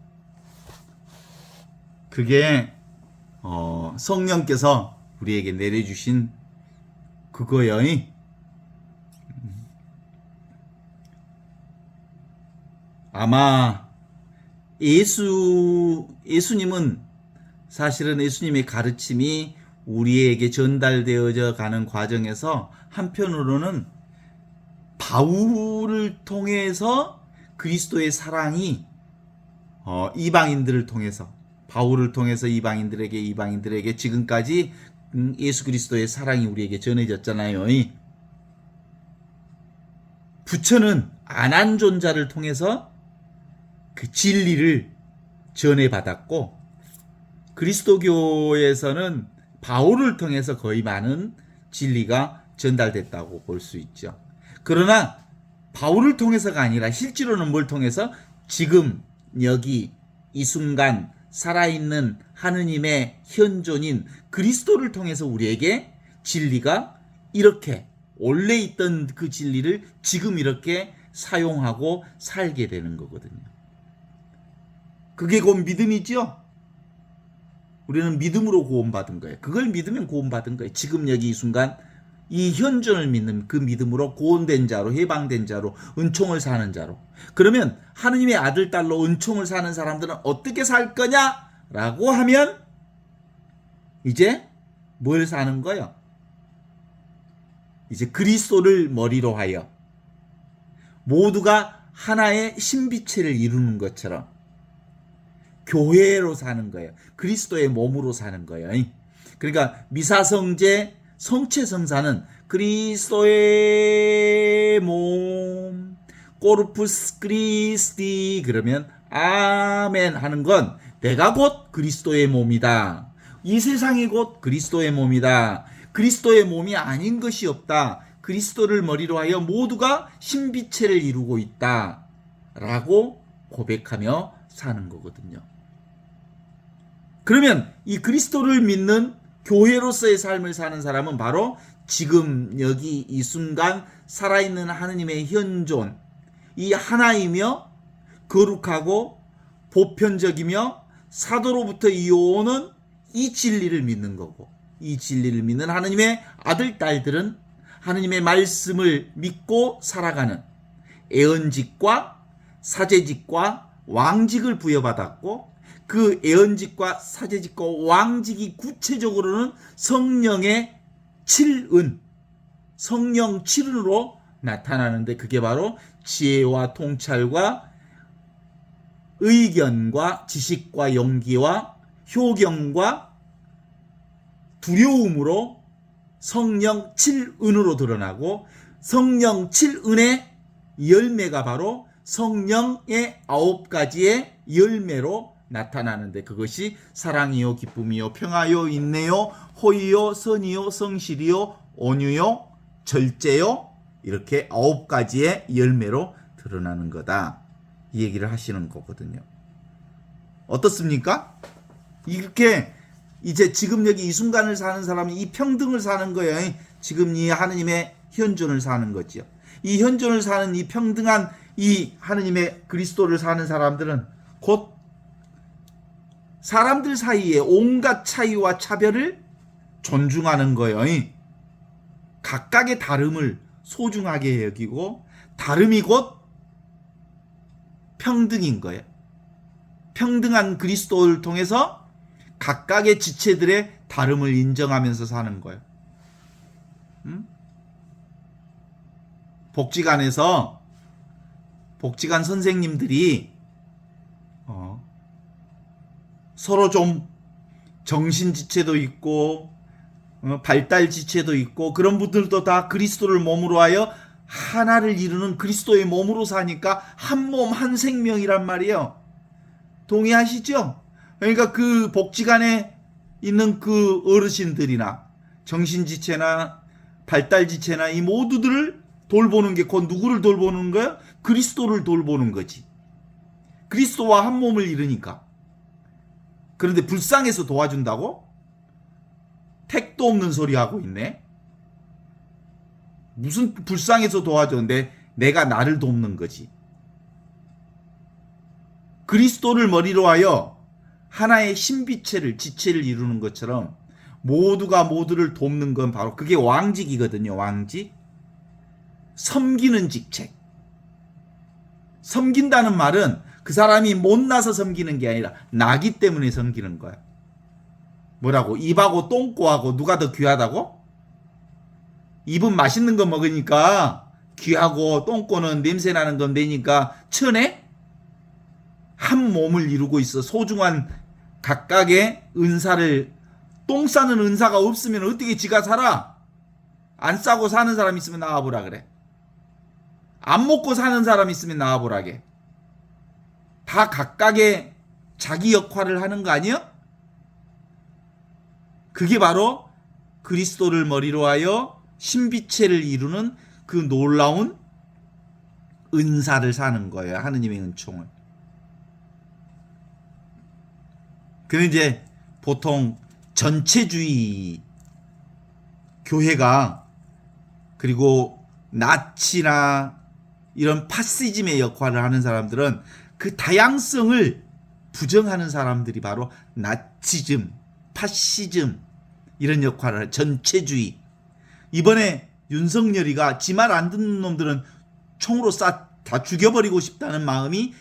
그게 성령께서 우리에게 내려주신 그거요. 아마 예수님은 사실은 예수님의 가르침이 우리에게 전달되어져 가는 과정에서 한편으로는 바울을 통해서 그리스도의 사랑이 이방인들을 통해서 바울을 통해서 이방인들에게 지금까지 예수 그리스도의 사랑이 우리에게 전해졌잖아요. 부처는 안한존자를 통해서 그 진리를 전해받았고 그리스도교에서는 바울을 통해서 거의 많은 진리가 전달됐다고 볼 수 있죠. 그러나 바울을 통해서가 아니라 실제로는 뭘 통해서 지금 여기 이 순간 살아있는 하느님의 현존인 그리스도를 통해서 우리에게 진리가 이렇게 원래 있던 그 진리를 지금 이렇게 사용하고 살게 되는 거거든요. 그게 곧 믿음이죠. 우리는 믿음으로 구원받은 거예요. 그걸 믿으면 구원받은 거예요. 지금 여기 이 순간 이 현존을 믿는 그 믿음으로 구원된 자로 해방된 자로 은총을 사는 자로. 그러면 하느님의 아들 딸로 은총을 사는 사람들은 어떻게 살 거냐라고 하면 이제 뭘 사는 거예요? 이제 그리스도를 머리로 하여 모두가 하나의 신비체를 이루는 것처럼 교회로 사는 거예요. 그리스도의 몸으로 사는 거예요. 그러니까 미사성제 성체성사는 그리스도의 몸 코르푸스 크리스티 그러면 아멘 하는 건 내가 곧 그리스도의 몸이다. 이 세상이 곧 그리스도의 몸이다. 그리스도의 몸이 아닌 것이 없다. 그리스도를 머리로 하여 모두가 신비체를 이루고 있다. 라고 고백하며 사는 거거든요. 그러면 이 그리스도를 믿는 교회로서의 삶을 사는 사람은 바로 지금 여기 이 순간 살아있는 하느님의 현존, 이 하나이며 거룩하고 보편적이며 사도로부터 이어오는 이 진리를 믿는 거고, 이 진리를 믿는 하느님의 아들, 딸들은 하느님의 말씀을 믿고 살아가는 애언직과 사제직과 왕직을 부여받았고, 그 애언직과 사제직과 왕직이 구체적으로는 성령의 칠은, 성령 칠은으로 나타나는데, 그게 바로 지혜와 통찰과 의견과 지식과 용기와 효경과 두려움으로 성령 칠은으로 드러나고, 성령 칠은의 열매가 바로 성령의 9가지의 열매로 나타나는데, 그것이 사랑이요 기쁨이요 평화요 인내요 호의요 선이요 성실이요 온유요 절제요, 이렇게 9가지의 열매로 드러나는 거다, 이 얘기를 하시는 거거든요. 어떻습니까? 이렇게 이제 지금 여기 이 순간을 사는 사람은 이 평등을 사는 거예요. 지금 이 하느님의 현존을 사는 거지요. 이 현존을 사는 이 평등한 이 하느님의 그리스도를 사는 사람들은 곧 사람들 사이에 온갖 차이와 차별을 존중하는 거예요. 각각의 다름을 소중하게 여기고, 다름이 곧 평등인 거예요. 평등한 그리스도를 통해서 각각의 지체들의 다름을 인정하면서 사는 거예요. 복지관에서 복지관 선생님들이 서로 좀 정신지체도 있고 발달지체도 있고 그런 분들도 다 그리스도를 몸으로 하여 하나를 이루는 그리스도의 몸으로 사니까 한 몸 한 생명이란 말이에요. 동의하시죠? 그러니까 그 복지관에 있는 그 어르신들이나 정신지체나 발달지체나 이 모두들을 돌보는 게 곧 누구를 돌보는 거야? 그리스도를 돌보는 거지. 그리스도와 한 몸을 이루니까. 그런데 불쌍해서 도와준다고? 택도 없는 소리 하고 있네. 무슨 불쌍해서 도와줬는데 내가 나를 돕는 거지. 그리스도를 머리로 하여 하나의 신비체를, 지체를 이루는 것처럼 모두가 모두를 돕는 건 바로 그게 왕직이거든요. 왕직. 섬기는 직책. 섬긴다는 말은 그 사람이 못나서 섬기는 게 아니라 나기 때문에 섬기는 거야. 뭐라고? 입하고 똥꼬하고 누가 더 귀하다고? 입은 맛있는 거 먹으니까 귀하고 똥꼬는 냄새나는 건 되니까 천해? 한 몸을 이루고 있어. 소중한 각각의 은사를, 똥 싸는 은사가 없으면 어떻게 지가 살아? 안 싸고 사는 사람 있으면 나와보라 그래. 안 먹고 사는 사람 있으면 나와보라게. 다 각각의 자기 역할을 하는 거 아니야? 그게 바로 그리스도를 머리로 하여 신비체를 이루는 그 놀라운 은사를 사는 거예요. 하느님의 은총을. 그는 이제 보통 전체주의 교회가, 그리고 나치나 이런 파시즘의 역할을 하는 사람들은 그 다양성을 부정하는 사람들이 바로 나치즘, 파시즘 이런 역할을 하는 전체주의. 이번에 윤석열이가 지 말 안 듣는 놈들은 총으로 다 죽여버리고 싶다는 마음이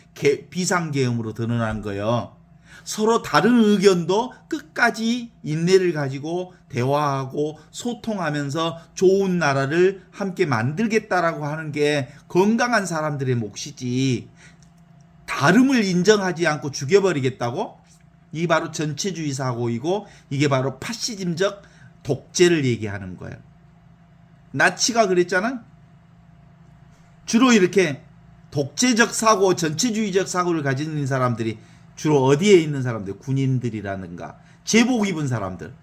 비상계엄으로 드러난 거예요. 서로 다른 의견도 끝까지 인내를 가지고 대화하고 소통하면서 좋은 나라를 함께 만들겠다라고 하는 게 건강한 사람들의 몫이지, 다름을 인정하지 않고 죽여버리겠다고? 이 바로 전체주의 사고이고, 이게 바로 파시즘적 독재를 얘기하는 거예요. 나치가 그랬잖아. 주로 이렇게 독재적 사고, 전체주의적 사고를 가진 사람들이 주로 어디에 있는 사람들? 군인들이라든가 제복 입은 사람들,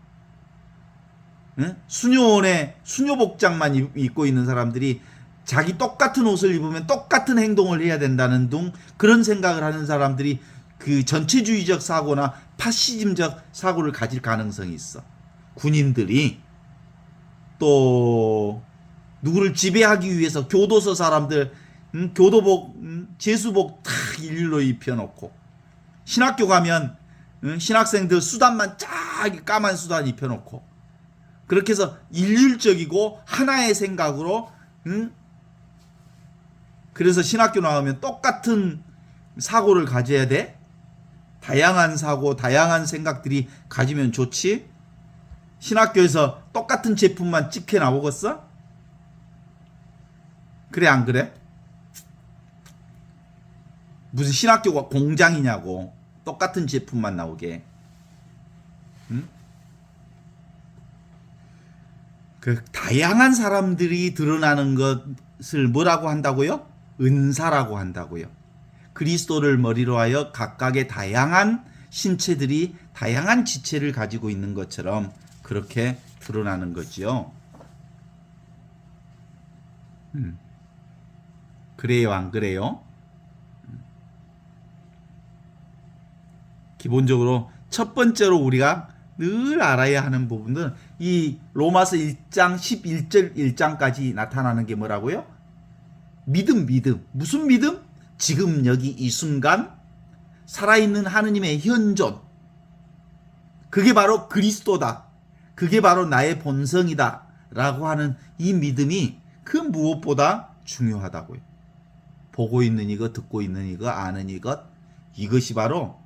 응? 수녀원에 수녀복장만 입고 있는 사람들이 자기 똑같은 옷을 입으면 똑같은 행동을 해야 된다는 등 그런 생각을 하는 사람들이 그 전체주의적 사고나 파시즘적 사고를 가질 가능성이 있어. 군인들이 또 누구를 지배하기 위해서 교도소 사람들 교도복 제수복 탁 일일로 입혀놓고 신학교 가면 신학생들 수단만 쫙 까만 수단 입혀놓고 그렇게 해서 일률적이고 하나의 생각으로 그래서 신학교 나오면 똑같은 사고를 가져야 돼. 다양한 사고, 다양한 생각들이 가지면 좋지. 신학교에서 똑같은 제품만 찍혀 나오겠어? 그래 안 그래? 무슨 신학교가 공장이냐고. 똑같은 제품만 나오게. 응? 그 다양한 사람들이 드러나는 것을 뭐라고 한다고요? 은사라고 한다고요. 그리스도를 머리로 하여 각각의 다양한 신체들이 다양한 지체를 가지고 있는 것처럼 그렇게 드러나는 거지요. 그래요, 안 그래요? 기본적으로 첫 번째로 우리가 늘 알아야 하는 부분은 이 로마서 1장 11절 1장까지 나타나는 게 뭐라고요? 믿음. 무슨 믿음? 지금 여기 이 순간 살아있는 하느님의 현존. 그게 바로 그리스도다. 그게 바로 나의 본성이다. 라고 하는 이 믿음이 그 무엇보다 중요하다고요. 보고 있는 이것, 듣고 있는 이것, 아는 이것. 이것이 바로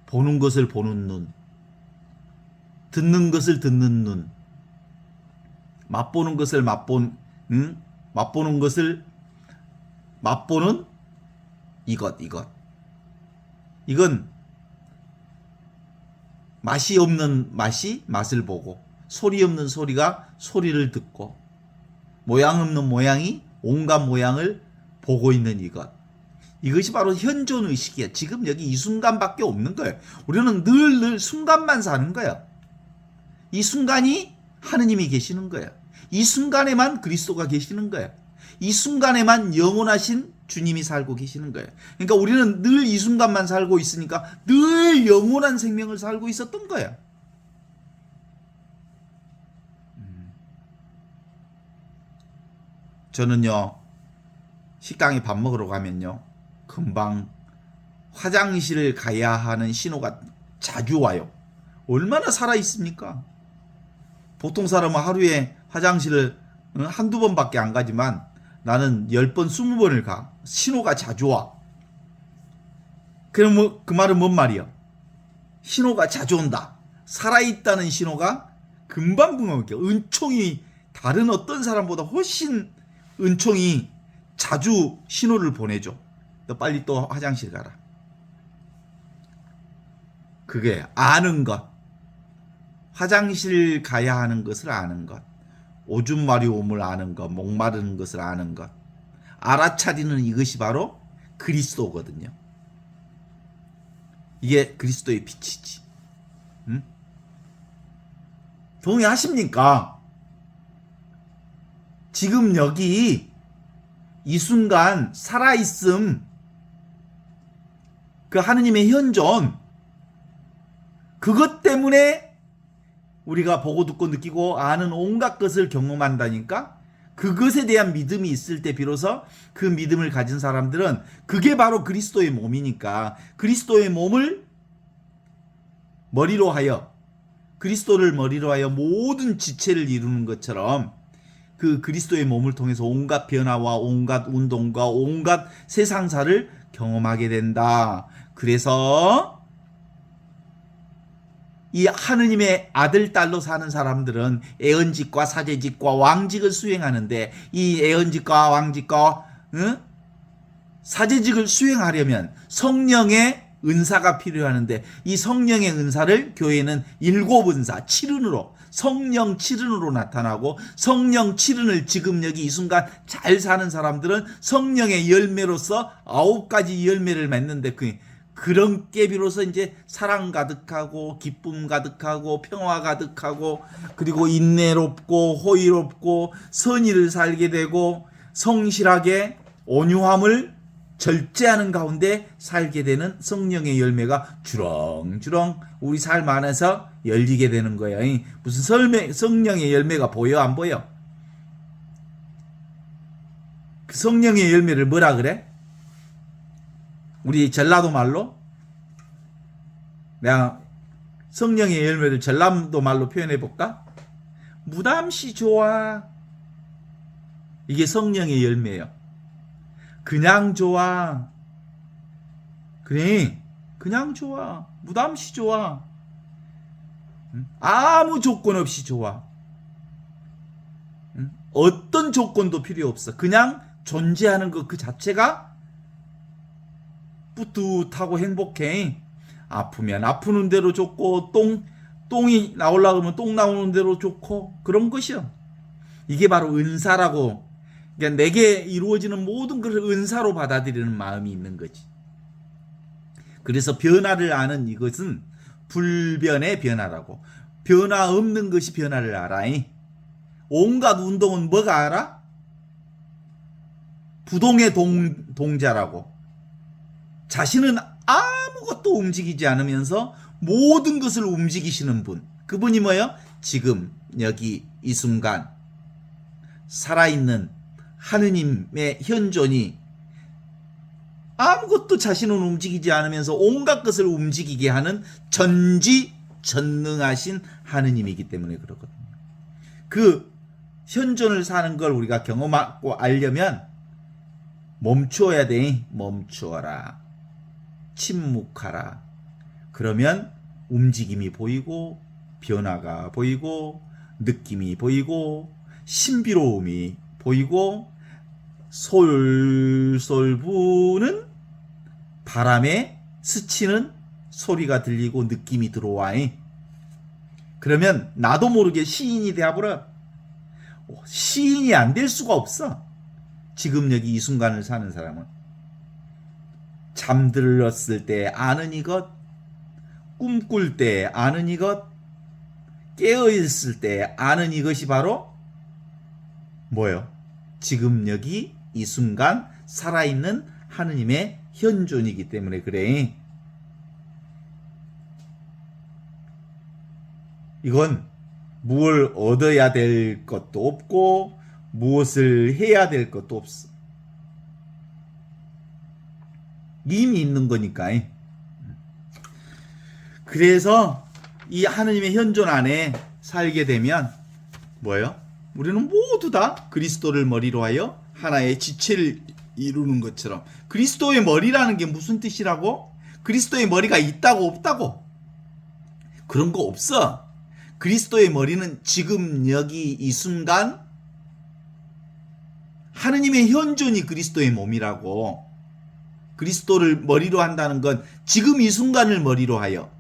보는 것을 보는 눈, 듣는 것을 듣는 눈, 맛보는 것을 맛보는 것을 맛보는 이것. 이건 맛이 없는 맛이 맛을 보고, 소리 없는 소리가 소리를 듣고, 모양 없는 모양이 온갖 모양을 보고 있는 이것. 이것이 바로 현존의식이야. 지금 여기 이 순간밖에 없는 거예요. 우리는 늘 순간만 사는 거예요. 이 순간이 하느님이 계시는 거예요. 이 순간에만 그리스도가 계시는 거예요. 이 순간에만 영원하신 주님이 살고 계시는 거예요. 그러니까 우리는 늘 이 순간만 살고 있으니까 늘 영원한 생명을 살고 있었던 거예요. 저는요, 식당에 밥 먹으러 가면요, 금방 화장실을 가야 하는 신호가 자주 와요. 얼마나 살아있습니까? 보통 사람은 하루에 화장실을 한두 번밖에 안 가지만 나는 10번, 20번을 가. 신호가 자주 와. 그럼 그 말은 뭔 말이야? 신호가 자주 온다. 살아있다는 신호가 금방 이렇게 은총이 다른 어떤 사람보다 훨씬 은총이 자주 신호를 보내줘. 너 빨리 또 화장실 가라. 그게 아는 것. 화장실 가야 하는 것을 아는 것. 오줌 마려움을 아는 것. 목마르는 것을 아는 것. 알아차리는 이것이 바로 그리스도거든요. 이게 그리스도의 빛이지. 응? 동의하십니까? 지금 여기 이 순간 살아있음, 그 하느님의 현존, 그것 때문에 우리가 보고 듣고 느끼고 아는 온갖 것을 경험한다니까. 그것에 대한 믿음이 있을 때 비로소 그 믿음을 가진 사람들은 그게 바로 그리스도의 몸이니까 그리스도의 몸을 머리로 하여, 그리스도를 머리로 하여 모든 지체를 이루는 것처럼 그 그리스도의 몸을 통해서 온갖 변화와 온갖 운동과 온갖 세상사를 경험하게 된다. 그래서 이 하느님의 아들, 딸로 사는 사람들은 애언직과 사제직과 왕직을 수행하는데, 이 애언직과 왕직과 사제직을 수행하려면 성령의 은사가 필요하는데, 이 성령의 은사를 교회는 7은사, 7은으로 성령 7은으로 나타나고, 성령 7은을 지금 여기 이 순간 잘 사는 사람들은 성령의 열매로서 9가지 열매를 맺는데, 그런 게 비로소 이제 사랑 가득하고 기쁨 가득하고 평화 가득하고, 그리고 인내롭고 호의롭고 선의를 살게 되고, 성실하게 온유함을 절제하는 가운데 살게 되는 성령의 열매가 주렁주렁 우리 삶 안에서 열리게 되는 거예요. 무슨 성령의 열매가 보여 안 보여? 그 성령의 열매를 뭐라 그래? 우리 전라도 말로 내가 성령의 열매를 전라도 말로 표현해 볼까? 무담시 좋아. 이게 성령의 열매예요. 그냥 좋아. 그래, 그냥 좋아. 무담시 좋아. 아무 조건 없이 좋아. 어떤 조건도 필요 없어. 그냥 존재하는 것 그 자체가 뿌듯하고 행복해. 아프면 아프는 대로 좋고, 똥이 나오려고 하면 똥 나오는 대로 좋고, 그런 것이요. 이게 바로 은사라고. 그러니까 내게 이루어지는 모든 것을 은사로 받아들이는 마음이 있는 거지. 그래서 변화를 아는 이것은 불변의 변화라고. 변화 없는 것이 변화를 알아. 온갖 운동은 뭐가 알아? 부동의 동자라고. 자신은 아무것도 움직이지 않으면서 모든 것을 움직이시는 분. 그분이 뭐예요? 지금 여기 이 순간 살아있는 하느님의 현존이 아무것도 자신은 움직이지 않으면서 온갖 것을 움직이게 하는 전지전능하신 하느님이기 때문에 그렇거든요. 그 현존을 사는 걸 우리가 경험하고 알려면 멈추어야 돼. 멈추어라. 침묵하라. 그러면 움직임이 보이고, 변화가 보이고, 느낌이 보이고, 신비로움이 보이고, 솔솔 부는 바람에 스치는 소리가 들리고 느낌이 들어와. 그러면 나도 모르게 시인이 되어버려. 시인이 안 될 수가 없어. 지금 여기 이 순간을 사는 사람은. 잠들었을 때 아는 이것, 꿈꿀 때 아는 이것, 깨어있을 때 아는 이것이 바로 뭐예요? 지금 여기 이 순간 살아있는 하느님의 현존이기 때문에 그래. 이건 무엇을 얻어야 될 것도 없고 무엇을 해야 될 것도 없어. 이미 있는 거니까. 그래서 이 하느님의 현존 안에 살게 되면 뭐예요? 우리는 모두 다 그리스도를 머리로 하여 하나의 지체를 이루는 것처럼. 그리스도의 머리라는 게 무슨 뜻이라고? 그리스도의 머리가 있다고 없다고? 그런 거 없어. 그리스도의 머리는 지금 여기 이 순간 하느님의 현존이 그리스도의 몸이라고. 그리스도를 머리로 한다는 건 지금 이 순간을 머리로 하여,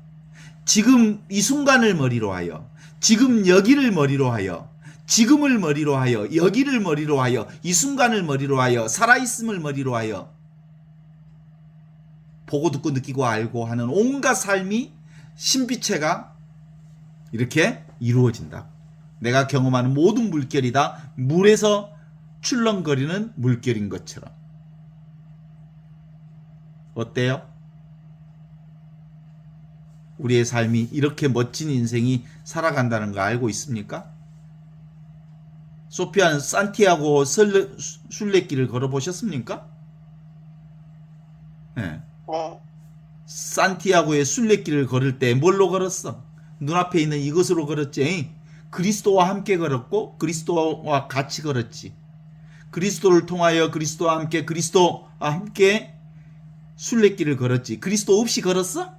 지금 이 순간을 머리로 하여, 지금 여기를 머리로 하여, 지금을 머리로 하여, 여기를 머리로 하여, 이 순간을 머리로 하여, 살아있음을 머리로 하여 보고 듣고 느끼고 알고 하는 온갖 삶이 신비체가 이렇게 이루어진다. 내가 경험하는 모든 물결이 다 물에서 출렁거리는 물결인 것처럼. 어때요? 우리의 삶이 이렇게 멋진 인생이 살아간다는 거 알고 있습니까? 소피아는 산티아고 순례길을 걸어보셨습니까? 네. 네. 산티아고의 순례길을 걸을 때 뭘로 걸었어? 눈앞에 있는 이것으로 걸었지. 그리스도와 함께 걸었고 그리스도와 같이 걸었지. 그리스도를 통하여 그리스도와 함께 순례길을 걸었지. 그리스도 없이 걸었어?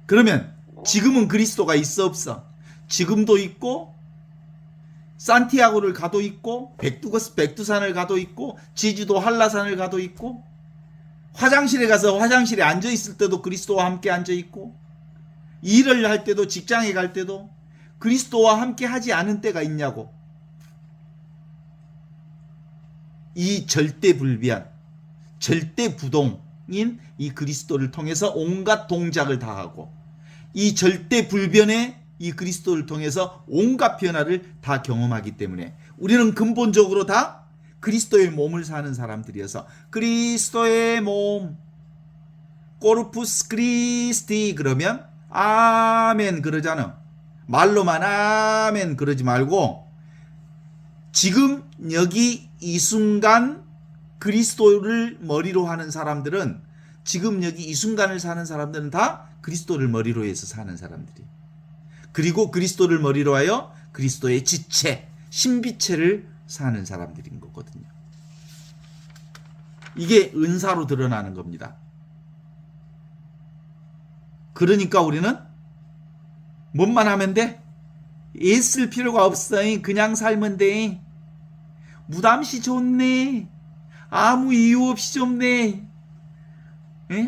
그러면 지금은 그리스도가 있어 없어? 지금도 있고 산티아고를 가도 있고 백두산을 가도 있고 제주도 한라산을 가도 있고 화장실에 가서 화장실에 앉아 있을 때도 그리스도와 함께 앉아 있고 일을 할 때도 직장에 갈 때도 그리스도와 함께 하지 않은 때가 있냐고. 이 절대불변, 절대부동인 이 그리스도를 통해서 온갖 동작을 다 하고, 이 절대불변의 이 그리스도를 통해서 온갖 변화를 다 경험하기 때문에 우리는 근본적으로 다 그리스도의 몸을 사는 사람들이어서, 그리스도의 몸, 코르푸스 크리스티 그러면 아멘 그러잖아. 말로만 아멘 그러지 말고, 지금 여기 이 순간 그리스도를 머리로 하는 사람들은, 지금 여기 이 순간을 사는 사람들은 다 그리스도를 머리로 해서 사는 사람들이. 그리고 그리스도를 머리로 하여 그리스도의 지체, 신비체를 사는 사람들인 거거든요. 이게 은사로 드러나는 겁니다. 그러니까 우리는 뭔만 하면 돼? 애쓸 필요가 없어. 그냥 살면 돼. 무담시 좋네. 아무 이유 없이 좋네.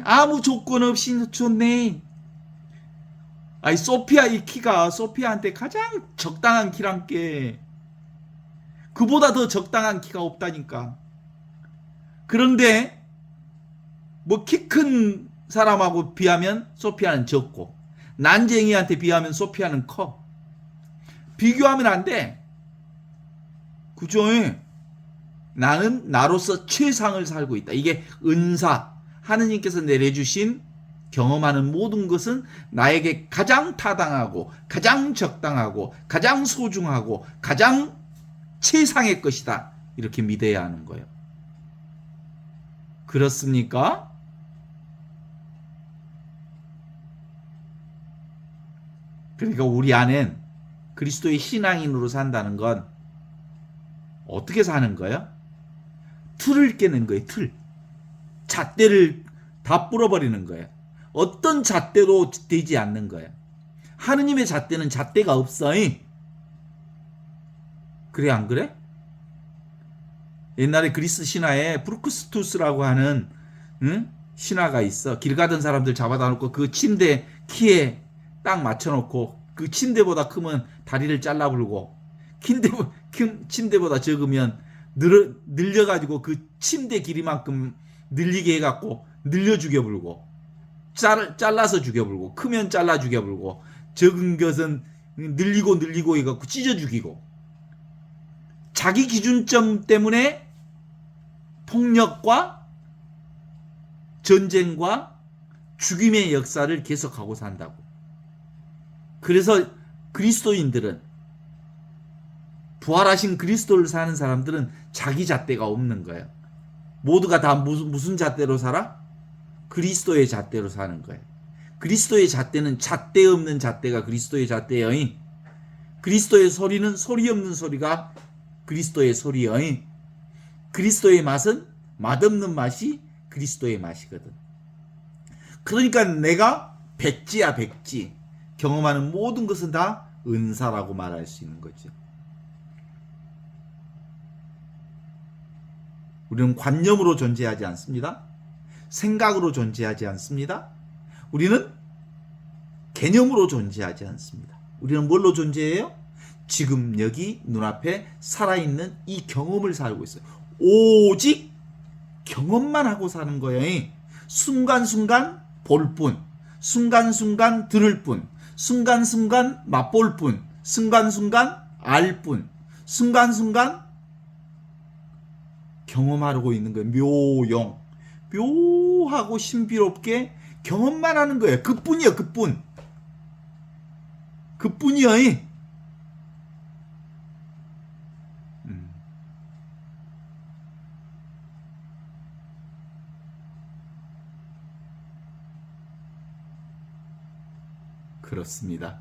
아무 조건 없이 좋네. 아이, 소피아 이 키가 소피아한테 가장 적당한 키란께. 그보다 더 적당한 키가 없다니까. 그런데 뭐 키 큰 사람하고 비하면 소피아는 적고, 난쟁이한테 비하면 소피아는 커. 비교하면 안 돼. 그죠? 나는 나로서 최상을 살고 있다. 이게 은사. 하느님께서 내려주신 경험하는 모든 것은 나에게 가장 타당하고 가장 적당하고 가장 소중하고 가장 최상의 것이다. 이렇게 믿어야 하는 거예요. 그렇습니까? 그러니까 우리 안엔 그리스도의 신앙인으로 산다는 건 어떻게 사는 거예요? 틀을 깨는 거예요. 틀. 잣대를 다 불어버리는 거예요. 어떤 잣대도 되지 않는 거예요. 하느님의 잣대는 잣대가 없어. 그래 안 그래? 옛날에 그리스 신화에 브루크스투스라고 하는 신화가 있어. 길 가던 사람들 잡아다 놓고 그 침대 키에 딱 맞춰놓고, 그 침대보다 크면 다리를 잘라불고, 침대보다 적으면 늘려가지고 그 침대 길이만큼 늘리게 해갖고 늘려 죽여불고, 잘라서 죽여불고, 크면 잘라 죽여불고, 적은 것은 늘리고 해갖고 찢어 죽이고, 자기 기준점 때문에 폭력과 전쟁과 죽임의 역사를 계속하고 산다고. 그래서 그리스도인들은, 부활하신 그리스도를 사는 사람들은 자기 잣대가 없는 거예요. 모두가 다 무슨 잣대로 살아? 그리스도의 잣대로 사는 거예요. 그리스도의 잣대는 잣대 없는 잣대가 그리스도의 잣대예요. 그리스도의 소리는 소리 없는 소리가 그리스도의 소리예요. 그리스도의 맛은 맛없는 맛이 그리스도의 맛이거든. 그러니까 내가 백지야 백지. 경험하는 모든 것은 다 은사라고 말할 수 있는 거죠. 우리는 관념으로 존재하지 않습니다. 생각으로 존재하지 않습니다. 우리는 개념으로 존재하지 않습니다. 우리는 뭘로 존재해요? 지금 여기 눈앞에 살아있는 이 경험을 살고 있어요. 오직 경험만 하고 사는 거예요. 순간순간 볼 뿐, 순간순간 들을 뿐, 순간순간 맛볼 뿐, 순간순간 알 뿐, 순간순간 경험하고 있는 거예요. 묘용. 묘하고 신비롭게 경험만 하는 거예요. 그뿐이요, 그뿐. 그뿐이요. 그렇습니다.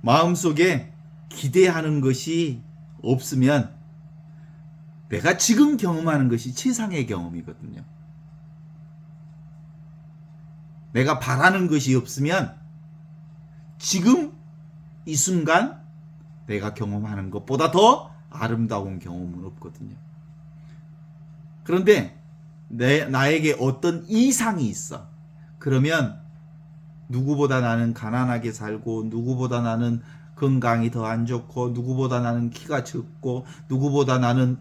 마음속에 기대하는 것이 없으면 내가 지금 경험하는 것이 최상의 경험이거든요. 내가 바라는 것이 없으면 지금 이 순간 내가 경험하는 것보다 더 아름다운 경험은 없거든요. 그런데 나에게 어떤 이상이 있어. 그러면 누구보다 나는 가난하게 살고, 누구보다 나는 건강이 더 안 좋고 누구보다 나는 키가 적고 누구보다 나는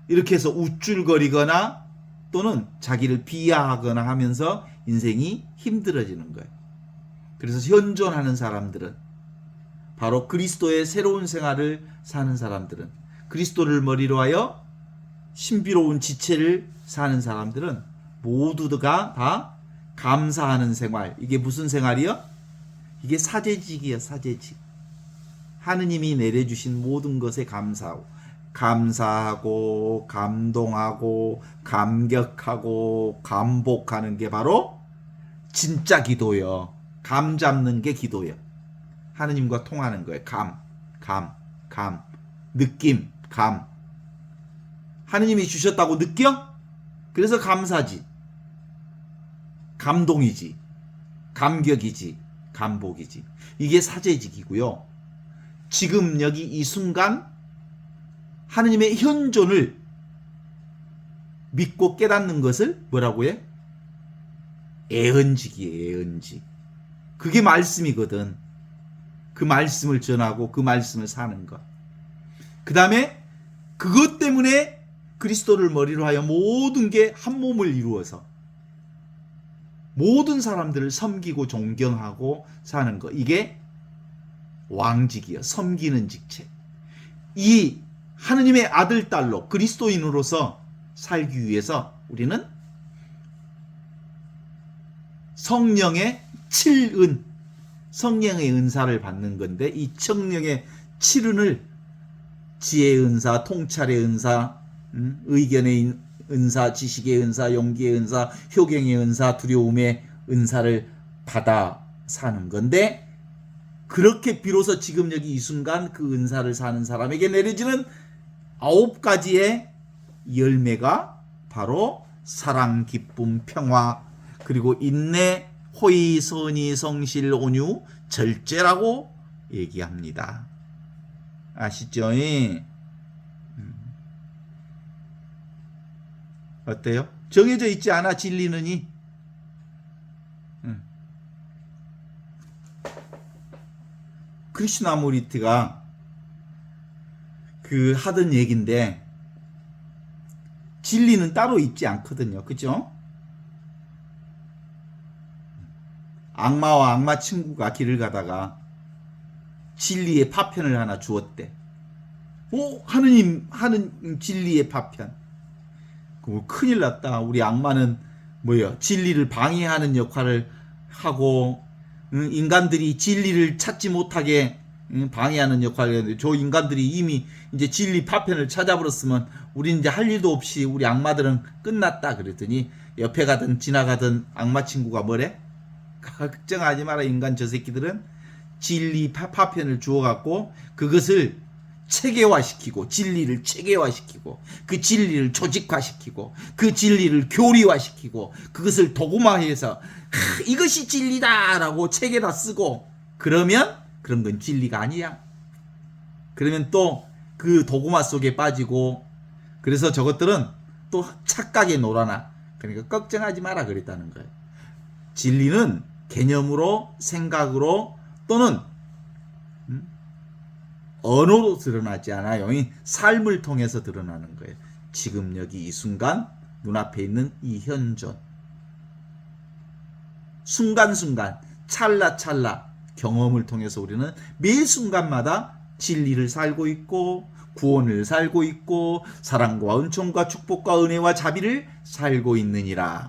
이렇게 해서 우쭐거리거나 또는 자기를 비하하거나 하면서 인생이 힘들어지는 거예요. 그래서 현존하는 사람들은 바로 그리스도의 새로운 생활을 사는 사람들은 그리스도를 머리로 하여 신비로운 지체를 사는 사람들은 모두가 다 감사하는 생활. 이게 무슨 생활이요? 이게 사제직이에요. 사제직. 하느님이 내려주신 모든 것에 감사하고 감동하고 감격하고 감복하는 게 바로 진짜 기도요. 감 잡는 게 기도요. 하느님과 통하는 거예요. 감. 느낌, 감. 하느님이 주셨다고 느껴? 그래서 감사지. 감동이지. 감격이지. 감복이지. 이게 사제직이고요. 지금 여기 이 순간 하느님의 현존을 믿고 깨닫는 것을 뭐라고 해? 애언직이에요. 애언직. 그게 말씀이거든. 그 말씀을 전하고 그 말씀을 사는 것. 그 다음에 그것 때문에 그리스도를 머리로 하여 모든 게 한 몸을 이루어서 모든 사람들을 섬기고 존경하고 사는 것. 이게 왕직이요. 섬기는 직책. 이 하느님의 아들, 딸로 그리스도인으로서 살기 위해서 우리는 성령의 7은, 성령의 은사를 받는 건데 이 성령의 7은을 지혜의 은사, 통찰의 은사, 의견의 은사, 지식의 은사, 용기의 은사, 효경의 은사, 두려움의 은사를 받아 사는 건데 그렇게 비로소 지금 여기 이 순간 그 은사를 사는 사람에게 내려지는 9가지의 열매가 바로 사랑, 기쁨, 평화, 그리고 인내, 호의, 선의, 성실, 온유, 절제라고 얘기합니다. 아시죠? 어때요? 정해져 있지 않아 진리는 이. 크리슈나무리티가 그 하던 얘기인데 진리는 따로 있지 않거든요. 그죠? 악마와 악마 친구가 길을 가다가 진리의 파편을 하나 주었대. 하느님 하는 진리의 파편. 큰일 났다. 우리 악마는 진리를 방해하는 역할을 하고 인간들이 진리를 찾지 못하게 방해하는 역할을 했는데 저 인간들이 이미 이제 진리 파편을 찾아버렸으면 우리는 이제 할 일도 없이 우리 악마들은 끝났다. 그랬더니 옆에 가든 지나가던 악마 친구가 뭐래? 걱정하지 마라. 인간 저 새끼들은 진리 파편을 주워갖고 그것을 체계화시키고 진리를 체계화시키고 그 진리를 조직화시키고 그 진리를 교리화시키고 그것을 도구화해서 이것이 진리다라고 책에다 쓰고 그러면 그런 건 진리가 아니야. 그러면 또 그 도구화 속에 빠지고 그래서 저것들은 또 착각에 놀아나. 그러니까 걱정하지 마라 그랬다는 거예요. 진리는 개념으로 생각으로 또는 언어로 드러나지 않아요. 삶을 통해서 드러나는 거예요. 지금 여기 이 순간 눈앞에 있는 이 현존. 순간순간 찰나찰나 경험을 통해서 우리는 매 순간마다 진리를 살고 있고 구원을 살고 있고 사랑과 은총과 축복과 은혜와 자비를 살고 있느니라.